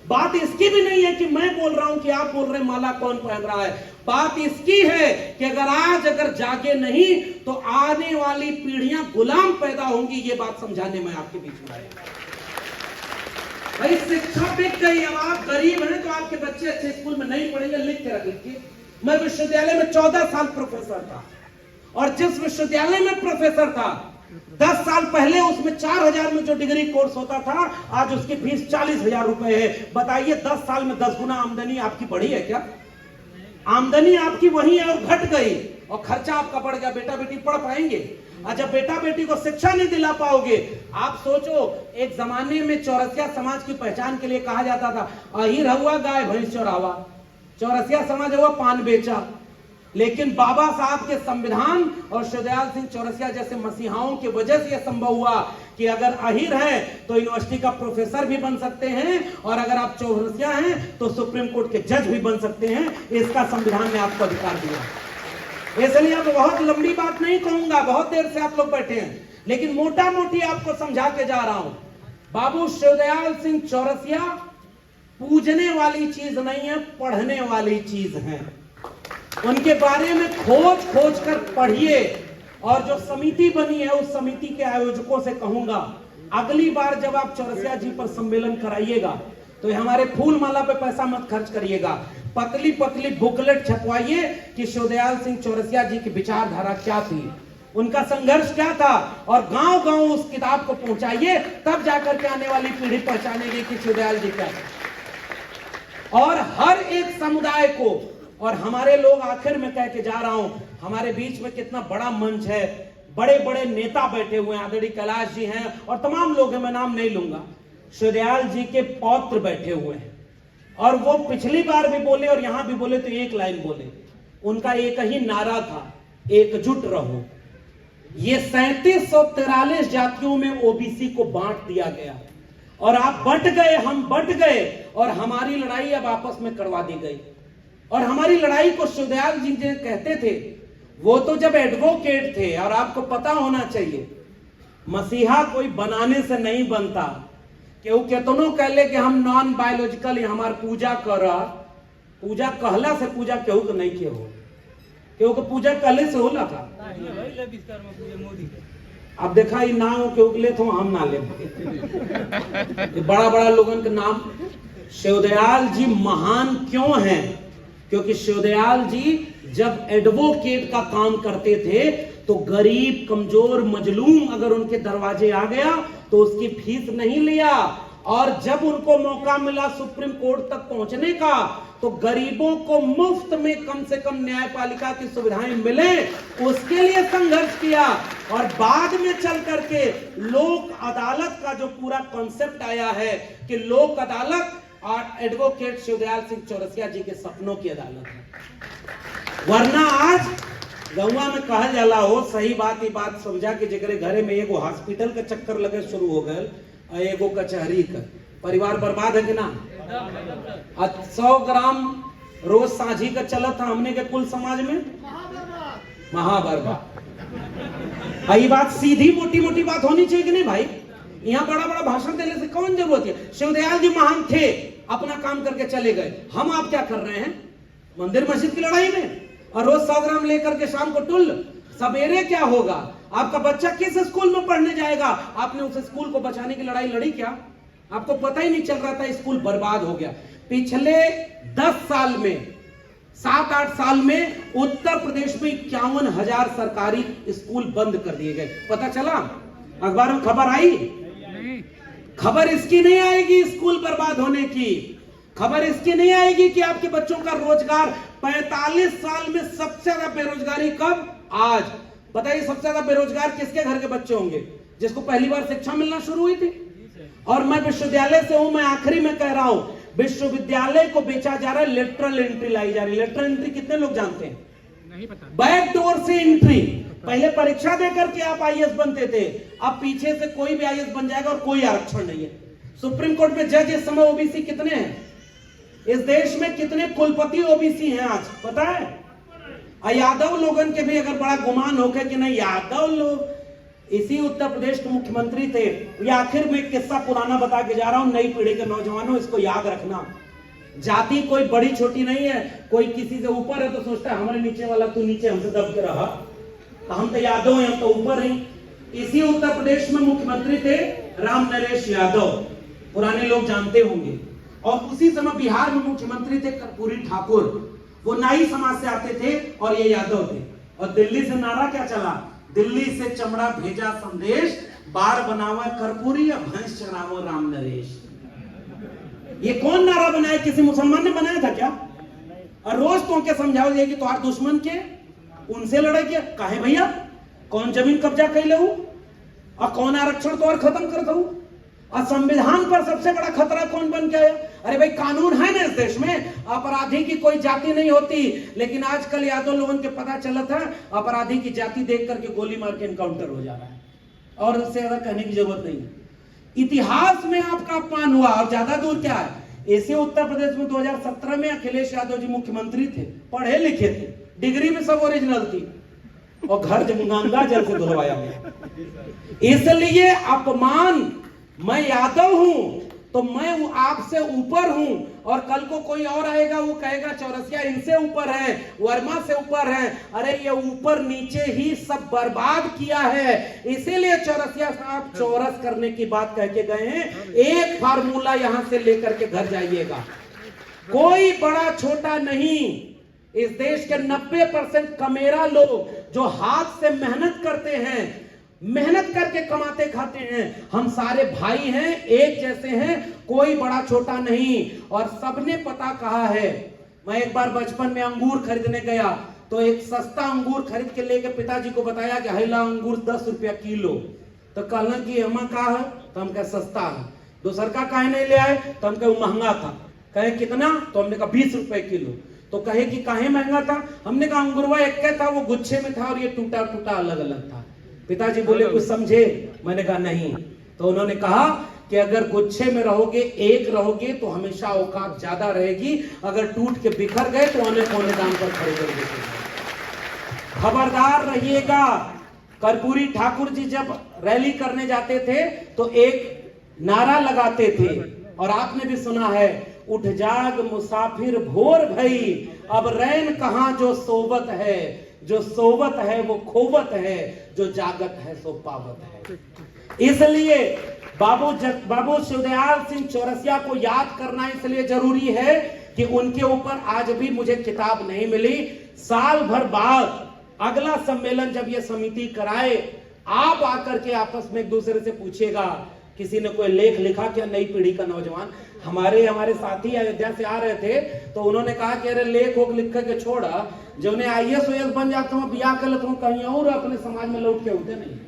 बात इसकी भी नहीं है कि मैं बोल रहा हूं कि आप बोल रहे हैं माला कौन पहन रहा है। बात इसकी है कि अगर जागे नहीं तो आने वाली पीढ़ियां गुलाम पैदा होंगी। ये बात समझाने में आपके बीच में आया। भाई शिक्षा बिक गई। अब आप गरीब हैं तो आपके बच्चे अच्छे स्कूल में नहीं पढ़ेंगे, लिख के रख लीजिए। मैं विश्वविद्यालय में 14 साल प्रोफेसर था, और जिस विश्वविद्यालय में प्रोफेसर था 10 साल पहले उसमें 4000 में जो डिग्री कोर्स होता था, आज उसकी फीस 40,000 रुपए है। बताइए 10 साल में 10 गुना आमदनी आपकी बढ़ी है क्या? आमदनी आपकी वही है और घट गई। और खर्चा आपका बढ़ गया, बेटा बेटी पढ़ पाएंगे? और जब बेटा बेटी को शिक्षा नहीं दिला पाओगे, आप सोचो, एक जमाने में चौरसिया समाज की पहचान के लिए कहा जाता था अहिर हुआ गाय भैंस चौरावा, चौरसिया समाज हुआ पान बेचा। लेकिन बाबा साहब के संविधान और शिवदयाल सिंह चौरसिया जैसे मसीहाओं की वजह से यह संभव हुआ कि अगर अहिर है तो यूनिवर्सिटी का प्रोफेसर भी बन सकते हैं, और अगर आप चौरसिया हैं तो सुप्रीम कोर्ट के जज भी बन सकते हैं। इसका संविधान ने आपको अधिकार दिया। इसलिए अब बहुत लंबी बात नहीं कहूंगा, बहुत देर से आप लोग बैठे हैं, लेकिन मोटा मोटी आपको समझा के जा रहा हूं। बाबू शिवदयाल सिंह चौरसिया पूजने वाली चीज नहीं है, पढ़ने वाली चीज है। उनके बारे में खोज खोज कर पढ़िए, और जो समिति बनी है उस समिति के आयोजकों से कहूंगा, अगली बार जब आप चौरसिया जी पर सम्मेलन कराइएगा तो हमारे फूल माला पे पैसा मत खर्च करिएगा, पतली पतली बुकलेट छपवाइए कि शिवदयाल सिंह चौरसिया जी की विचारधारा क्या थी, उनका संघर्ष क्या था, और गांव गांव उस किताब को पहुंचाइए। तब जाकर के आने वाली पीढ़ी पहचानेगी कि शिवदयाल जी क्या थे। और हर एक समुदाय को, और हमारे लोग, आखिर में कह के जा रहा हूं, हमारे बीच में कितना बड़ा मंच है, बड़े बड़े नेता बैठे हुए हैं, आदरणीय कैलाश जी हैं और तमाम लोग हैं, मैं नाम नहीं लूंगा। शिवदयाल जी के पौत्र बैठे हुए हैं, और वो पिछली बार भी बोले और यहां भी बोले तो एक लाइन बोले, उनका एक ही नारा था, एकजुट रहो। ये 3743 जातियों में ओबीसी को बांट दिया गया, और आप बंट गए, हम बंट गए, और हमारी लड़ाई अब आपस में करवा दी गई। और हमारी लड़ाई को शिवदयाल जी जो कहते थे, वो तो जब एडवोकेट थे, और आपको पता होना चाहिए मसीहा कोई बनाने से नहीं बनता। केहू केतनो कह ले कि हम नॉन बायोलॉजिकल, हमार पूजा कर, पूजा कहला से पूजा केहू के नहीं के हो, केहू के पूजा कहले से होला था। अब देखा ये नाम केहू के ले तो हम ना ले बड़ा बड़ा लोगों के नाम। शिवदयाल जी महान क्यों हैं? क्योंकि शिवदयाल जी जब एडवोकेट का काम करते थे तो गरीब, कमजोर, मजलूम अगर उनके दरवाजे आ गया तो उसकी फीस नहीं लिया, और जब उनको मौका मिला सुप्रीम कोर्ट तक पहुंचने का तो गरीबों को मुफ्त में कम से कम न्यायपालिका की सुविधाएं मिले, उसके लिए संघर्ष किया। और बाद में चल करके लोक अदालत का जो पूरा कॉन्सेप्ट आया है कि लोक अदालत और एडवोकेट शिवदयाल सिंह चौरसिया जी के सपनों की अदालत है। वरना आज गौवा में कहा जाला हो, सही बात ही बात समझा कि जगरे घरे में एगो हॉस्पिटल का चक्कर लगे शुरू हो गए, एगो कचहरी का, परिवार बर्बाद है कि ना। 100 ग्राम रोज साझी का चला था हमने के कुल समाज में, महाबर्बाद। यही बात सीधी मोटी मोटी बात होनी चाहिए कि नहीं भाई? यहाँ बड़ा बड़ा भाषण देने से कौन जरूरत है? शिवदयाल जी महान थे, अपना काम करके चले गए। हम आप क्या कर रहे हैं मंदिर मस्जिद की लड़ाई में, और रोज 100 ग्राम लेकर के शाम को टुल। सवेरे क्या होगा? आपका बच्चा किस स्कूल में पढ़ने जाएगा? आपने उस स्कूल को बचाने की लड़ाई लड़ी क्या? आपको पता ही नहीं चल रहा था, स्कूल बर्बाद हो गया। पिछले 10 साल में, 7-8 साल में उत्तर प्रदेश में 51,000 सरकारी स्कूल बंद कर दिए गए। पता चला? अखबार में खबर आई? खबर इसकी नहीं आएगी स्कूल बर्बाद होने की, खबर इसकी नहीं आएगी कि आपके बच्चों का रोजगार। 45 साल में सबसे ज्यादा बेरोजगारी कब? आज। बताइए सबसे ज्यादा बेरोजगार किसके घर के बच्चे होंगे? जिसको पहली बार शिक्षा मिलना शुरू हुई थी। और मैं विश्वविद्यालय से हूं, मैं आखिरी में कह रहा हूं, विश्वविद्यालय को बेचा जा रहा है, लेटरल एंट्री लाई जा रही है। लेटरल एंट्री कितने लोग जानते हैं? नहीं पता। बैक डोर से एंट्री। पहले परीक्षा देकर के आप आईएएस बनते थे, अब पीछे से कोई भी आईएएस बन जाएगा और कोई आरक्षण नहीं है। सुप्रीम कोर्ट में जज इस समय ओबीसी कितने हैं? इस देश में कितने कुलपति ओबीसी हैं आज पता है? यादव लोगन के भी अगर बड़ा गुमान होगा कि नहीं, यादव लोग इसी उत्तर प्रदेश के मुख्यमंत्री थे। ये आखिर में एक किस्सा पुराना बता के जा रहा हूं, नई पीढ़ी के नौजवानों इसको याद रखना। जाति कोई बड़ी छोटी नहीं है, कोई किसी से ऊपर है तो सोचता है हमारे नीचे वाला तू नीचे हमसे दब के रहा, हम तो यादव हैं, हम तो ऊपर हैं। इसी उत्तर प्रदेश में मुख्यमंत्री थे राम नरेश यादव, पुराने लोग जानते होंगे। और उसी समय बिहार में मुख्यमंत्री थे कर्पूरी ठाकुर, वो नाई समाज से आते थे और ये यादव थे। और दिल्ली से नारा क्या चला? दिल्ली से चमड़ा भेजा संदेश, बार बनावा कर्पूरी या भैंस चरावो राम नरेश। ये कौन नारा बनाया? किसी मुसलमान ने बनाया था क्या? और रोज तो के समझाओ कि तुम्हारे दुश्मन के उनसे लड़ाई किया काहे भैया, कौन जमीन कब्जा कैले हूं और कौन आरक्षण तो और खत्म करता हूं, और संविधान पर सबसे बड़ा खतरा कौन बन के आया। अरे भाई कानून है ना इस देश में, अपराधी की कोई जाति नहीं होती, लेकिन आजकल यादव लोगों के पता चला था अपराधी की जाति देख करके गोली मार के एनकाउंटर हो जा रहा है, और उससे ज्यादा कहने की जरूरत नहीं है। इतिहास में आपका अपमान हुआ, और ज्यादा दूर क्या है, ऐसे उत्तर प्रदेश में 2017 में अखिलेश यादव जी मुख्यमंत्री थे, पढ़े लिखे थे, डिग्री में सब ओरिजिनल थी, और घर गंगा जल से धुलवाया गया। इसलिए अपमान, मैं यादव हूं तो मैं आपसे ऊपर हूं, और कल को कोई और आएगा वो कहेगा चौरसिया इनसे ऊपर है, वर्मा से ऊपर है। अरे ये ऊपर नीचे ही सब बर्बाद किया है, इसीलिए चौरसिया साहब चौरस करने की बात कह के गए हैं। एक फार्मूला यहां से लेकर के घर जाइएगा, कोई बड़ा छोटा नहीं। इस देश के 90% कमेरा लोग जो हाथ से मेहनत करते हैं, मेहनत करके कमाते खाते हैं, हम सारे भाई हैं, एक जैसे हैं, कोई बड़ा छोटा नहीं। और सबने पता कहा है, मैं एक बार बचपन में अंगूर खरीदने गया तो एक सस्ता अंगूर खरीद के लेके पिताजी को बताया कि हैला अंगूर 10 रुपया किलो, तो कहना कि हमा का है, तो हम कहे सस्ता है। दूसर का काहे नहीं ले आए, तो हम कहे महंगा था, कहे कितना, तो हमने कहा 20 रुपए किलो, तो कहे कि काहे महंगा था, हमने कहा अंगूरवा एक था, वो गुच्छे में था और ये टूटा टूटा अलग अलग था। पिताजी बोले कुछ समझे, मैंने कहा नहीं, तो उन्होंने कहा कि अगर गुच्छे में रहोगे, एक रहोगे तो हमेशा औकात ज्यादा रहेगी, अगर टूट के बिखर गए तो औने पौने दाम पर खरीदोगे। खबरदार रहिएगा। कर्पूरी ठाकुर जी जब रैली करने जाते थे तो एक नारा लगाते थे, और आपने भी सुना है, उठ जाग मुसाफिर भोर भई, अब रैन कहां जो सोबत है, जो सोबत है वो खोबत है, जो जागत है सो पावत है। इसलिए बाबू शिवदयाल सिंह चौरसिया को याद करना इसलिए जरूरी है कि उनके ऊपर आज भी मुझे किताब नहीं मिली। साल भर बाद अगला सम्मेलन जब ये समिति कराए, आप आकर के आपस में एक दूसरे से पूछिएगा, किसी ने कोई लेख लिखा क्या नई पीढ़ी का नौजवान। हमारे साथी अयोध्या से आ रहे थे तो उन्होंने कहा कि अरे लेख हो लिख के छोड़ा, जो उन्हें IAS OAS बन जाता हूँ, ब्याह कर लेता हूँ कहीं और, अपने समाज में लौट के होते नहीं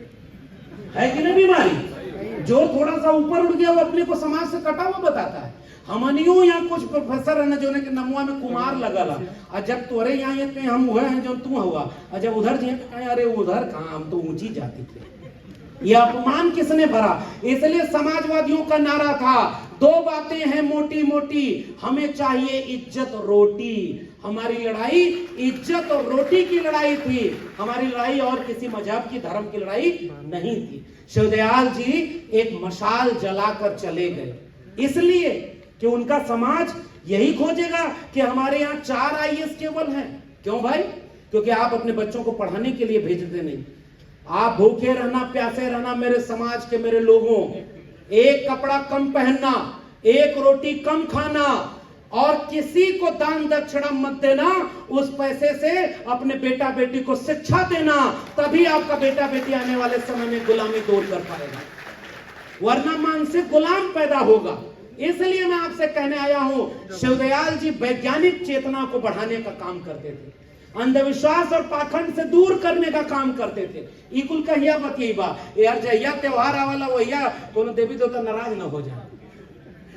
है कि नहीं बीमारी। जो थोड़ा सा ऊपर उठ गया वो अपने को समाज से कटा हुआ बताता है। हमनियों यहाँ कुछ प्रोफेसर है ना जो के नमुआ में कुमार लगला, और जब तोरे यहाँ ये कहीं हम हुए हैं जो तू हुआ, और जब उधर जी कहीं अरे उधर कहाँ, हम तो ऊंची जाति थे। यह अपमान किसने भरा? इसलिए समाजवादियों का नारा था, दो बातें हैं मोटी मोटी, हमें चाहिए इज्जत रोटी। हमारी लड़ाई इज्जत और रोटी की लड़ाई थी, हमारी लड़ाई और किसी मजहब की धर्म की लड़ाई नहीं थी। शिवदयाल जी एक मशाल जलाकर चले गए, इसलिए कि उनका समाज यही खोजेगा कि हमारे यहाँ 4 IAS केवल हैं। क्यों भाई? क्योंकि आप अपने बच्चों को पढ़ाने के लिए भेजते नहीं। आप भूखे रहना, प्यासे रहना, मेरे समाज के मेरे लोगों, एक कपड़ा कम पहनना, एक रोटी कम खाना, और किसी को दान दक्षिणा मत देना, उस पैसे से अपने बेटा बेटी को शिक्षा देना, तभी आपका बेटा बेटी आने वाले समय में गुलामी दूर कर पाएगा, वरना मानसिक गुलाम पैदा होगा। इसलिए मैं आपसे कहने आया हूं, शिवदयाल जी वैज्ञानिक चेतना को बढ़ाने का काम करते थे, अंधविश्वास और पाखंड से दूर करने का काम करते थे। इकुल कहिया बतिएबा यार, जहिया त्योहार आवाला वहिया कोनो देवी देवता नाराज न हो जाए।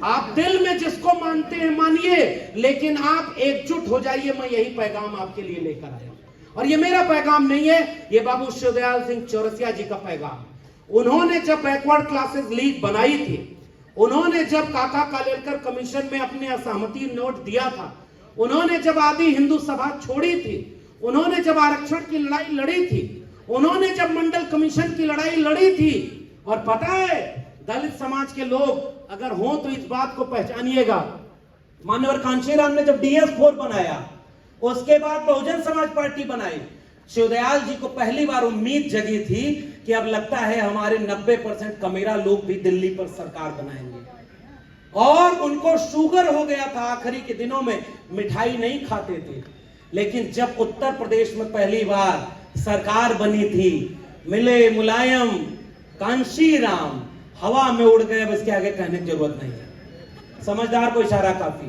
आप दिल में जिसको मानते हैं मानिए, लेकिन आप एकजुट हो जाइए। मैं यही पैगाम आपके लिए लेकर आया हूं, और ये मेरा पैगाम नहीं है, ये बाबू शिवदयाल सिंह चौरसिया जी का पैगाम। उन्होंने जब बैकवर्ड क्लासेस लीग बनाई थी, उन्होंने जब काका कालेलकर कमीशन में अपने असहमति नोट दिया था, उन्होंने जब आदि हिंदू सभा छोड़ी थी, उन्होंने जब आरक्षण की लड़ाई लड़ी थी, उन्होंने जब मंडल कमीशन की लड़ाई लड़ी थी, और पता है दलित समाज के लोग अगर हो तो इस बात को पहचानिएगा, मानवर कांशीराम ने जब DS4 बनाया, उसके बाद बहुजन समाज पार्टी बनाई, शिवदयाल जी को पहली बार उम्मीद जगी थी कि अब लगता है हमारे 90% कमेरा लोग भी दिल्ली पर सरकार बनाएंगे, और उनको शुगर हो गया था। आखिरी के दिनों में मिठाई नहीं खाते थे, लेकिन जब उत्तर प्रदेश में पहली बार सरकार बनी थी, मिले मुलायम कांशीराम, हवा में उड़ गए। अब इसके आगे कहने की जरूरत नहीं है, समझदार को इशारा काफी।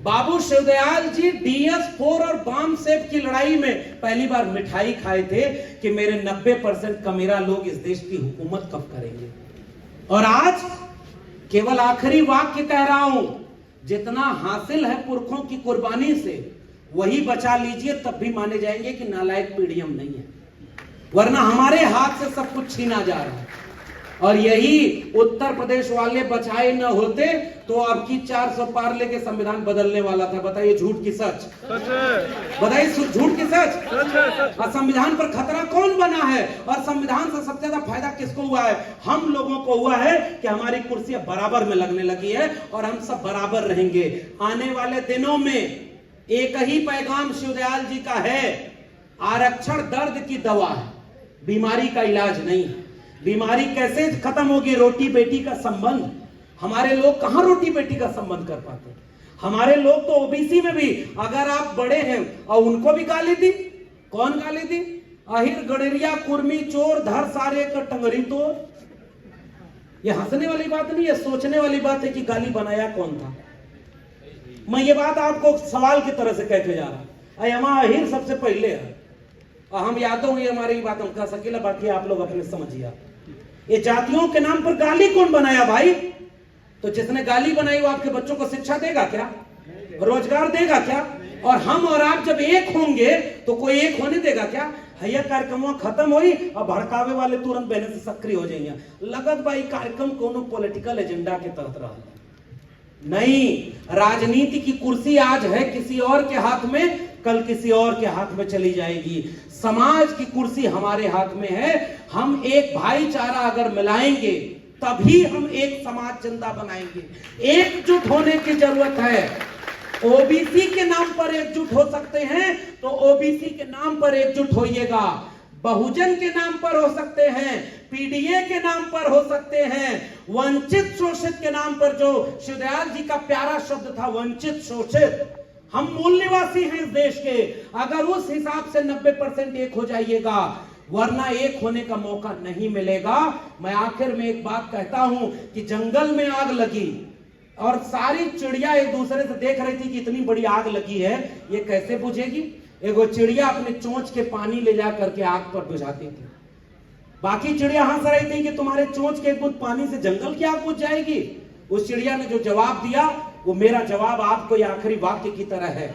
बाबू शिवदयाल जी DS4 और बाम सेब की लड़ाई में पहली बार मिठाई खाए थे कि मेरे 90% कमीरा लोग इस देश की हुकूमत कब करेंगे। और आज केवल आखिरी वाक्य कह रहा हूं, जितना हासिल है पुरखों की कुर्बानी से वही बचा लीजिए, तब भी माने जाएंगे कि नालायक पीढ़ी हम नहीं है, वरना हमारे हाथ से सब कुछ छीना जा रहा है। और यही उत्तर प्रदेश वाले बचाए न होते तो अब की 400 पार लेके संविधान बदलने वाला था। बताइए झूठ की सच, बताइए झूठ की सच। और संविधान पर खतरा कौन बना है और संविधान से सबसे ज्यादा फायदा किसको हुआ है? हम लोगों को हुआ है कि हमारी कुर्सियां बराबर में लगने लगी है और हम सब बराबर रहेंगे। आने वाले दिनों में एक ही पैगाम शिवदयाल जी का है, आरक्षण दर्द की दवा है, बीमारी का इलाज नहीं है। बीमारी कैसे खत्म होगी? रोटी बेटी का संबंध। हमारे लोग कहां रोटी बेटी का संबंध कर पाते? हमारे लोग तो ओबीसी में भी, अगर आप बड़े हैं और उनको भी गाली दी, कौन गाली दी? अहिर गड़ेरिया कुर्मी चोर धर सारे का टंगरी तोड़। ये हंसने वाली बात नहीं है, सोचने वाली बात है कि गाली बनाया कौन था। मैं ये बात आपको सवाल की तरह से कहते जा रहा हूं। हमारा अहिर सबसे पहले है और हम यादों ये हमारी बात हम कह सकेला, बाकी आप लोग अपने समझिए। ये जातियों के नाम पर गाली कौन बनाया भाई? तो जिसने गाली बनाई वो आपके बच्चों को शिक्षा देगा क्या? रोजगार देगा क्या? और हम और आप जब एक होंगे तो कोई एक होने देगा क्या? यह कार्यक्रम खत्म हुई और भड़कावे वाले तुरंत बहने से सक्रिय हो जाएंगे। लगत भाई कार्यक्रम कोनो पॉलिटिकल एजेंडा के तहत रहा नहीं। राजनीति की कुर्सी आज है किसी और के हाथ में, कल किसी और के हाथ में चली जाएगी। समाज की कुर्सी हमारे हाथ में है। हम एक भाईचारा अगर मिलाएंगे तभी हम एक समाज जिंदा बनाएंगे। एकजुट होने की जरूरत है। ओबीसी के नाम पर एकजुट हो सकते हैं तो ओबीसी के नाम पर एकजुट होइएगा। बहुजन के नाम पर हो सकते हैं, पीडीए के नाम पर हो सकते हैं, वंचित शोषित के नाम पर, जो शिवदयाल जी का प्यारा शब्द था वंचित शोषित। हम मूल निवासी हैं इस देश के, अगर उस हिसाब से 90% एक हो जाइएगा, वरना एक होने का मौका नहीं मिलेगा। मैं आखिर में एक बात कहता हूं कि जंगल में आग लगी और सारी चिड़िया एक दूसरे से देख रही थी कि इतनी बड़ी आग लगी है, ये कैसे बुझेगी? एगो चिड़िया अपने चोंच के पानी ले जा करके आग पर बुझाती थी। बाकी चिड़िया हंस रही थी कि तुम्हारे चोंच के एक बूंद पानी से जंगल की आग बुझ जाएगी। उस चिड़िया ने जो जवाब दिया वो मेरा जवाब आपको ये आखिरी वाक्य की तरह है।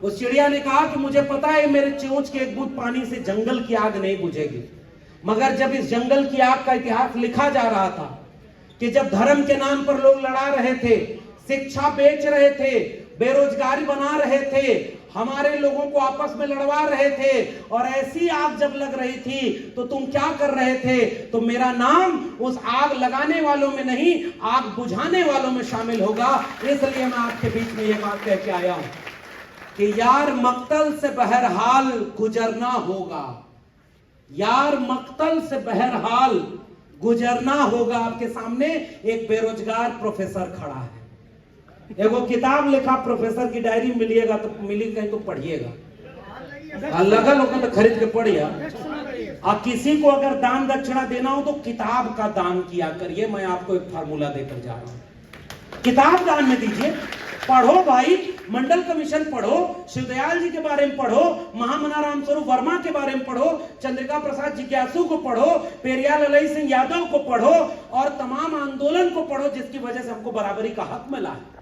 उस चिड़िया ने कहा कि मुझे पता है मेरे चोंच के एक बूंद पानी से जंगल की आग नहीं बुझेगी, मगर जब इस जंगल की आग का इतिहास लिखा जा रहा था कि जब धर्म के नाम पर लोग लड़ा रहे थे, शिक्षा बेच रहे थे, बेरोजगारी बना रहे थे, हमारे लोगों को आपस में लड़वा रहे थे, और ऐसी आग जब लग रही थी तो तुम क्या कर रहे थे? तो मेरा नाम उस आग लगाने वालों में नहीं, आग बुझाने वालों में शामिल होगा। इसलिए मैं आपके बीच में ये बात कह के आया हूं कि यार मक्तल से बहरहाल गुजरना होगा, यार मक्तल से बहरहाल गुजरना होगा। आपके सामने एक बेरोजगार प्रोफेसर खड़ा है, एगो किताब लिखा प्रोफेसर की डायरी मिलिएगा तो मिली कहीं तो पढ़िएगा, लगल होकर तो खरीद के पढ़िए। और किसी को अगर दान दक्षिणा देना हो तो किताब का दान किया करिए। मैं आपको एक फार्मूला देकर जा रहा हूं, किताब दान में दीजिए। पढ़ो भाई, मंडल कमीशन पढ़ो, शिवदयाल जी के बारे में पढ़ो, महामना रामस्वरूप वर्मा के बारे में पढ़ो, चंद्रिका प्रसाद जिज्ञासु को पढ़ो, पेरियार ललई सिंह यादव को पढ़ो और तमाम आंदोलन को पढ़ो जिसकी वजह से हमको बराबरी का हक मिला है।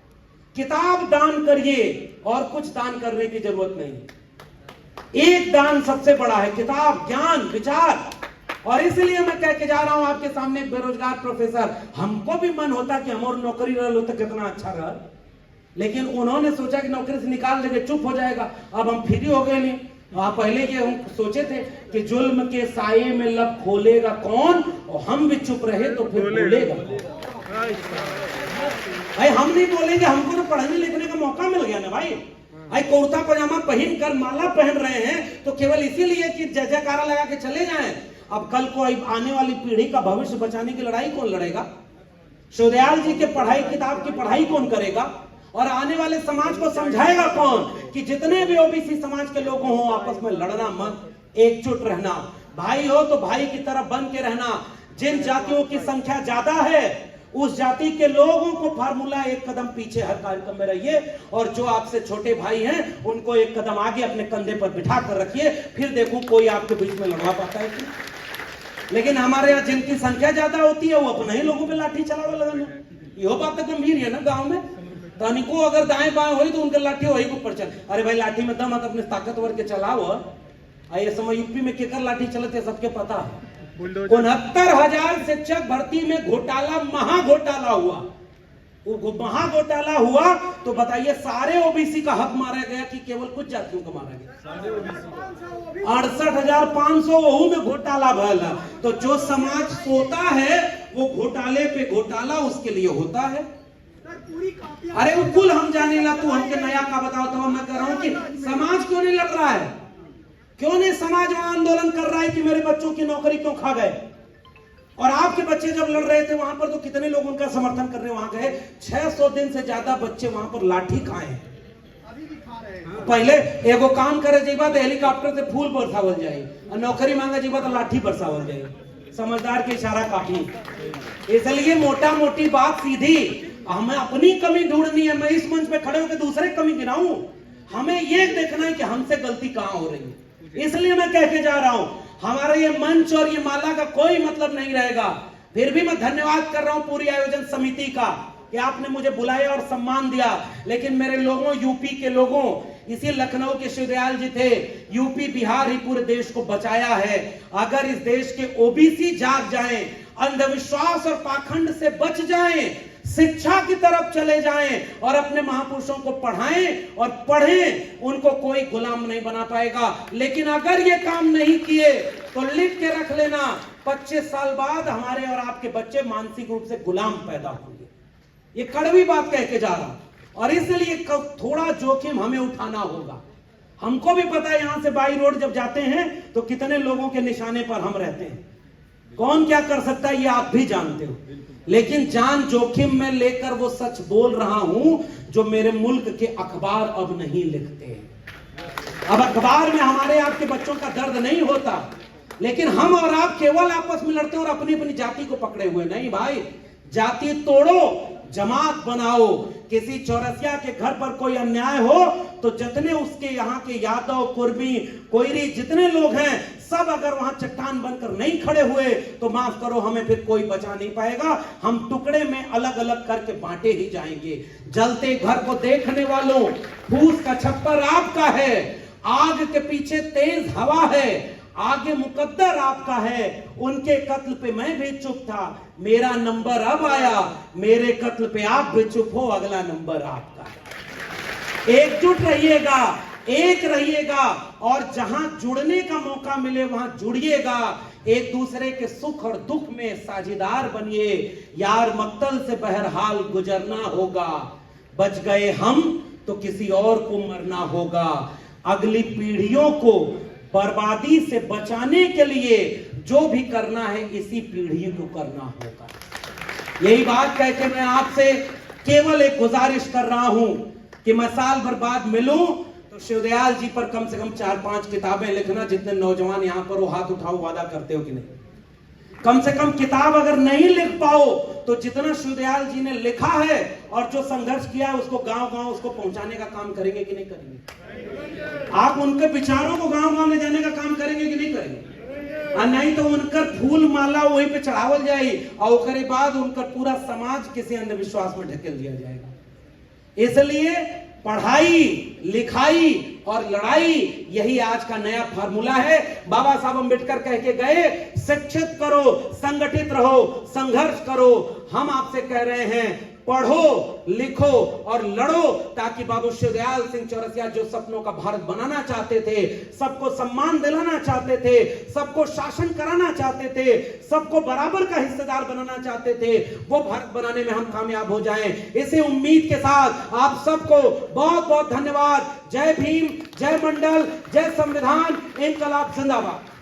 किताब दान करिए और कुछ दान करने की जरूरत नहीं। एक दान सबसे बड़ा है, किताब, ज्ञान, विचार। और इसलिए मैं कह के जा रहा हूं आपके सामने एक बेरोजगार प्रोफेसर, हमको भी मन होता कि हमारी नौकरी रह तो कितना अच्छा रहा, लेकिन उन्होंने सोचा कि नौकरी से निकाल देंगे, चुप हो जाएगा। अब हम फ्री हो गए नहीं। पहले ये हम सोचे थे कि जुल्म के साये में लब खोलेगा कौन, और हम भी चुप रहे तो फिर बोलेगा भाई। हम नहीं बोलेंगे, हमको तो पढ़ने लिखने का मौका मिल गया ना भाई। भाई कुर्ता पजामा पहन कर माला पहन रहे हैं तो केवल इसीलिए कि जय जयकारा लगा के चले जाएं। अब कल को आने वाली पीढ़ी का भविष्य बचाने की लड़ाई कौन लड़ेगा? शिवदयाल जी के पढ़ाई, किताब की पढ़ाई कौन करेगा? और आने वाले समाज को समझाएगा कौन कि जितने भी ओबीसी समाज के लोग हों आपस में लड़ना मत, एकजुट रहना, भाई हो तो भाई की तरह बन के रहना। जिन जातियों की संख्या ज्यादा है उस जाति के लोगों को फार्मूला एक कदम पीछे हर कार्यक्रम में रहिए, और जो आपसे छोटे भाई हैं उनको एक कदम आगे अपने कंधे पर बिठा कर रखिए, फिर देखो कोई आपके बीच में लड़वा पाता है कि। लेकिन हमारे यहाँ जिनकी संख्या ज्यादा होती है वो अपने ही लोगों पे लाठी चलावे लगन, यो बात तो गंभीर है ना। गांव में तनिको अगर दाएं बाएं हुई तो उनके लाठी वही ऊपर चल, अरे भाई लाठी में दम अपने ताकतवर के चलाओ। ये समय यूपी में केकर लाठी चलते सबके पता है। 69,000 शिक्षक भर्ती में घोटाला, महाघोटाला हुआ। वो महाघोटाला हुआ तो बताइए सारे ओबीसी का हक मारा गया कि केवल कुछ जातियों का मारा गया? 68,500 वहू में घोटाला भला। तो जो समाज सोता है वो घोटाले पे घोटाला उसके लिए होता है। अरे वो कुल हम जाने ला, तू हमके नया का बताओ। तो मैं कह रहा हूं कि समाज क्यों नहीं लड़ रहा है, क्यों नहीं समाज वहां आंदोलन कर रहा है कि मेरे बच्चों की नौकरी क्यों खा गए? और आपके बच्चे जब लड़ रहे थे वहां पर तो कितने लोग उनका समर्थन करने वहां गए। 600 दिन से ज्यादा बच्चे वहां पर लाठी खाए हैं। पहले एगो काम करे जीवा तो हेलीकॉप्टर से फूल बरसावल जाए, और नौकरी मांगे जीवा तो लाठी बरसावल जाए। समझदार के इशारा काफी। इसलिए मोटा मोटी बात सीधी, हमें अपनी कमी ढूंढनी है। मैं इस मंच पे खड़े होकर दूसरे कमी गिनाऊं? हमें ये देखना है कि हमसे गलती कहां हो रही है। इसलिए मैं कह के जा रहा हूं, हमारा ये मंच और ये माला का कोई मतलब नहीं रहेगा। फिर भी मैं धन्यवाद कर रहा हूं पूरी आयोजन समिति का कि आपने मुझे बुलाया और सम्मान दिया। लेकिन मेरे लोगों, यूपी के लोगों, इसी लखनऊ के शिवदयाल जी थे, यूपी बिहार ही पूरे देश को बचाया है। अगर इस देश के ओबीसी जाग जाएं, अंधविश्वास और पाखंड से बच जाएं, शिक्षा की तरफ चले जाएं और अपने महापुरुषों को पढ़ाएं और पढ़ें, उनको कोई गुलाम नहीं बना पाएगा। लेकिन अगर ये काम नहीं किए तो लिख के रख लेना, 25 साल बाद हमारे और आपके बच्चे मानसिक रूप से गुलाम पैदा होंगे। ये कड़वी बात कह के जा रहा हूं, और इसलिए थोड़ा जोखिम हमें उठाना होगा। हमको भी पता है यहां से बाई रोड जब जाते हैं तो कितने लोगों के निशाने पर हम रहते हैं, कौन क्या कर सकता है ये आप भी जानते हो। लेकिन जान जोखिम में लेकर वो सच बोल रहा हूं जो मेरे मुल्क के अखबार अब नहीं लिखते। अब अखबार में हमारे आपके बच्चों का दर्द नहीं होता, लेकिन हम और आप केवल आपस में लड़ते और अपनी अपनी जाति को पकड़े हुए। नहीं भाई, जाति तोड़ो, जमात बनाओ। किसी चौरसिया के घर पर कोई अन्याय हो तो जितने उसके यहाँ के यादव, कुर्मी, कोयरी जितने लोग हैं, सब अगर वहां चट्टान बनकर नहीं खड़े हुए तो माफ करो, हमें फिर कोई बचा नहीं पाएगा। हम टुकड़े में अलग अलग करके बांटे ही जाएंगे। जलते घर को देखने वालों, फूस का छप्पर आपका है, आग के पीछे तेज हवा है, आगे मुकद्दर आपका है। उनके कत्ल पे मैं भी चुप था, मेरा नंबर अब आया, मेरे कत्ल पे आप भी चुप हो, अगला नंबर आपका है। एकजुट रहिएगा, एक रहिएगा, और जहां जुड़ने का मौका मिले वहां जुड़िएगा। एक दूसरे के सुख और दुख में साझेदार बनिए। यार मक्तल से बहरहाल गुजरना होगा, बच गए हम तो किसी और को मरना होगा। अगली पीढ़ियों को बर्बादी से बचाने के लिए जो भी करना है इसी पीढ़ी को करना होगा। यही बात कह के मैं आपसे केवल एक गुजारिश कर रहा हूं कि मैं साल भर बाद मिलूं तो शिवदयाल जी पर कम से कम 4-5 किताबें लिखना। जितने नौजवान यहां पर वो हाथ उठाओ, वादा करते हो कि नहीं? कम से कम किताब अगर नहीं लिख पाओ तो जितना शिवदयाल जी ने लिखा है और जो संघर्ष किया है उसको गांव-गांव उसको पहुंचाने का काम करेंगे कि नहीं करेंगे? आप उनके विचारों को गांव-गांव ले जाने का काम करेंगे कि नहीं करेंगे? और नहीं तो उनकर फूल माला वहीं पे चढ़ावल जाए और उसके बाद उनका पूरा समाज किसी अंधविश्वास में ढकेल दिया जाएगा। इसलिए पढ़ाई, लिखाई और लड़ाई, यही आज का नया फार्मूला है। बाबा साहब अम्बेडकर कह के गए, शिक्षित करो, संगठित रहो, संघर्ष करो। हम आपसे कह रहे हैं, पढ़ो, लिखो और लड़ो, ताकि बाबू शिवदयाल सिंह चौरसिया जो सपनों का भारत बनाना चाहते थे, सबको सम्मान दिलाना चाहते थे, सबको शासन कराना चाहते थे, सबको बराबर का हिस्सेदार बनाना चाहते थे, वो भारत बनाने में हम कामयाब हो जाएं। इसी उम्मीद के साथ आप सबको बहुत बहुत धन्यवाद। जय भीम, जय मंडल, जय संविधान, इनकलाब जिंदाबाद।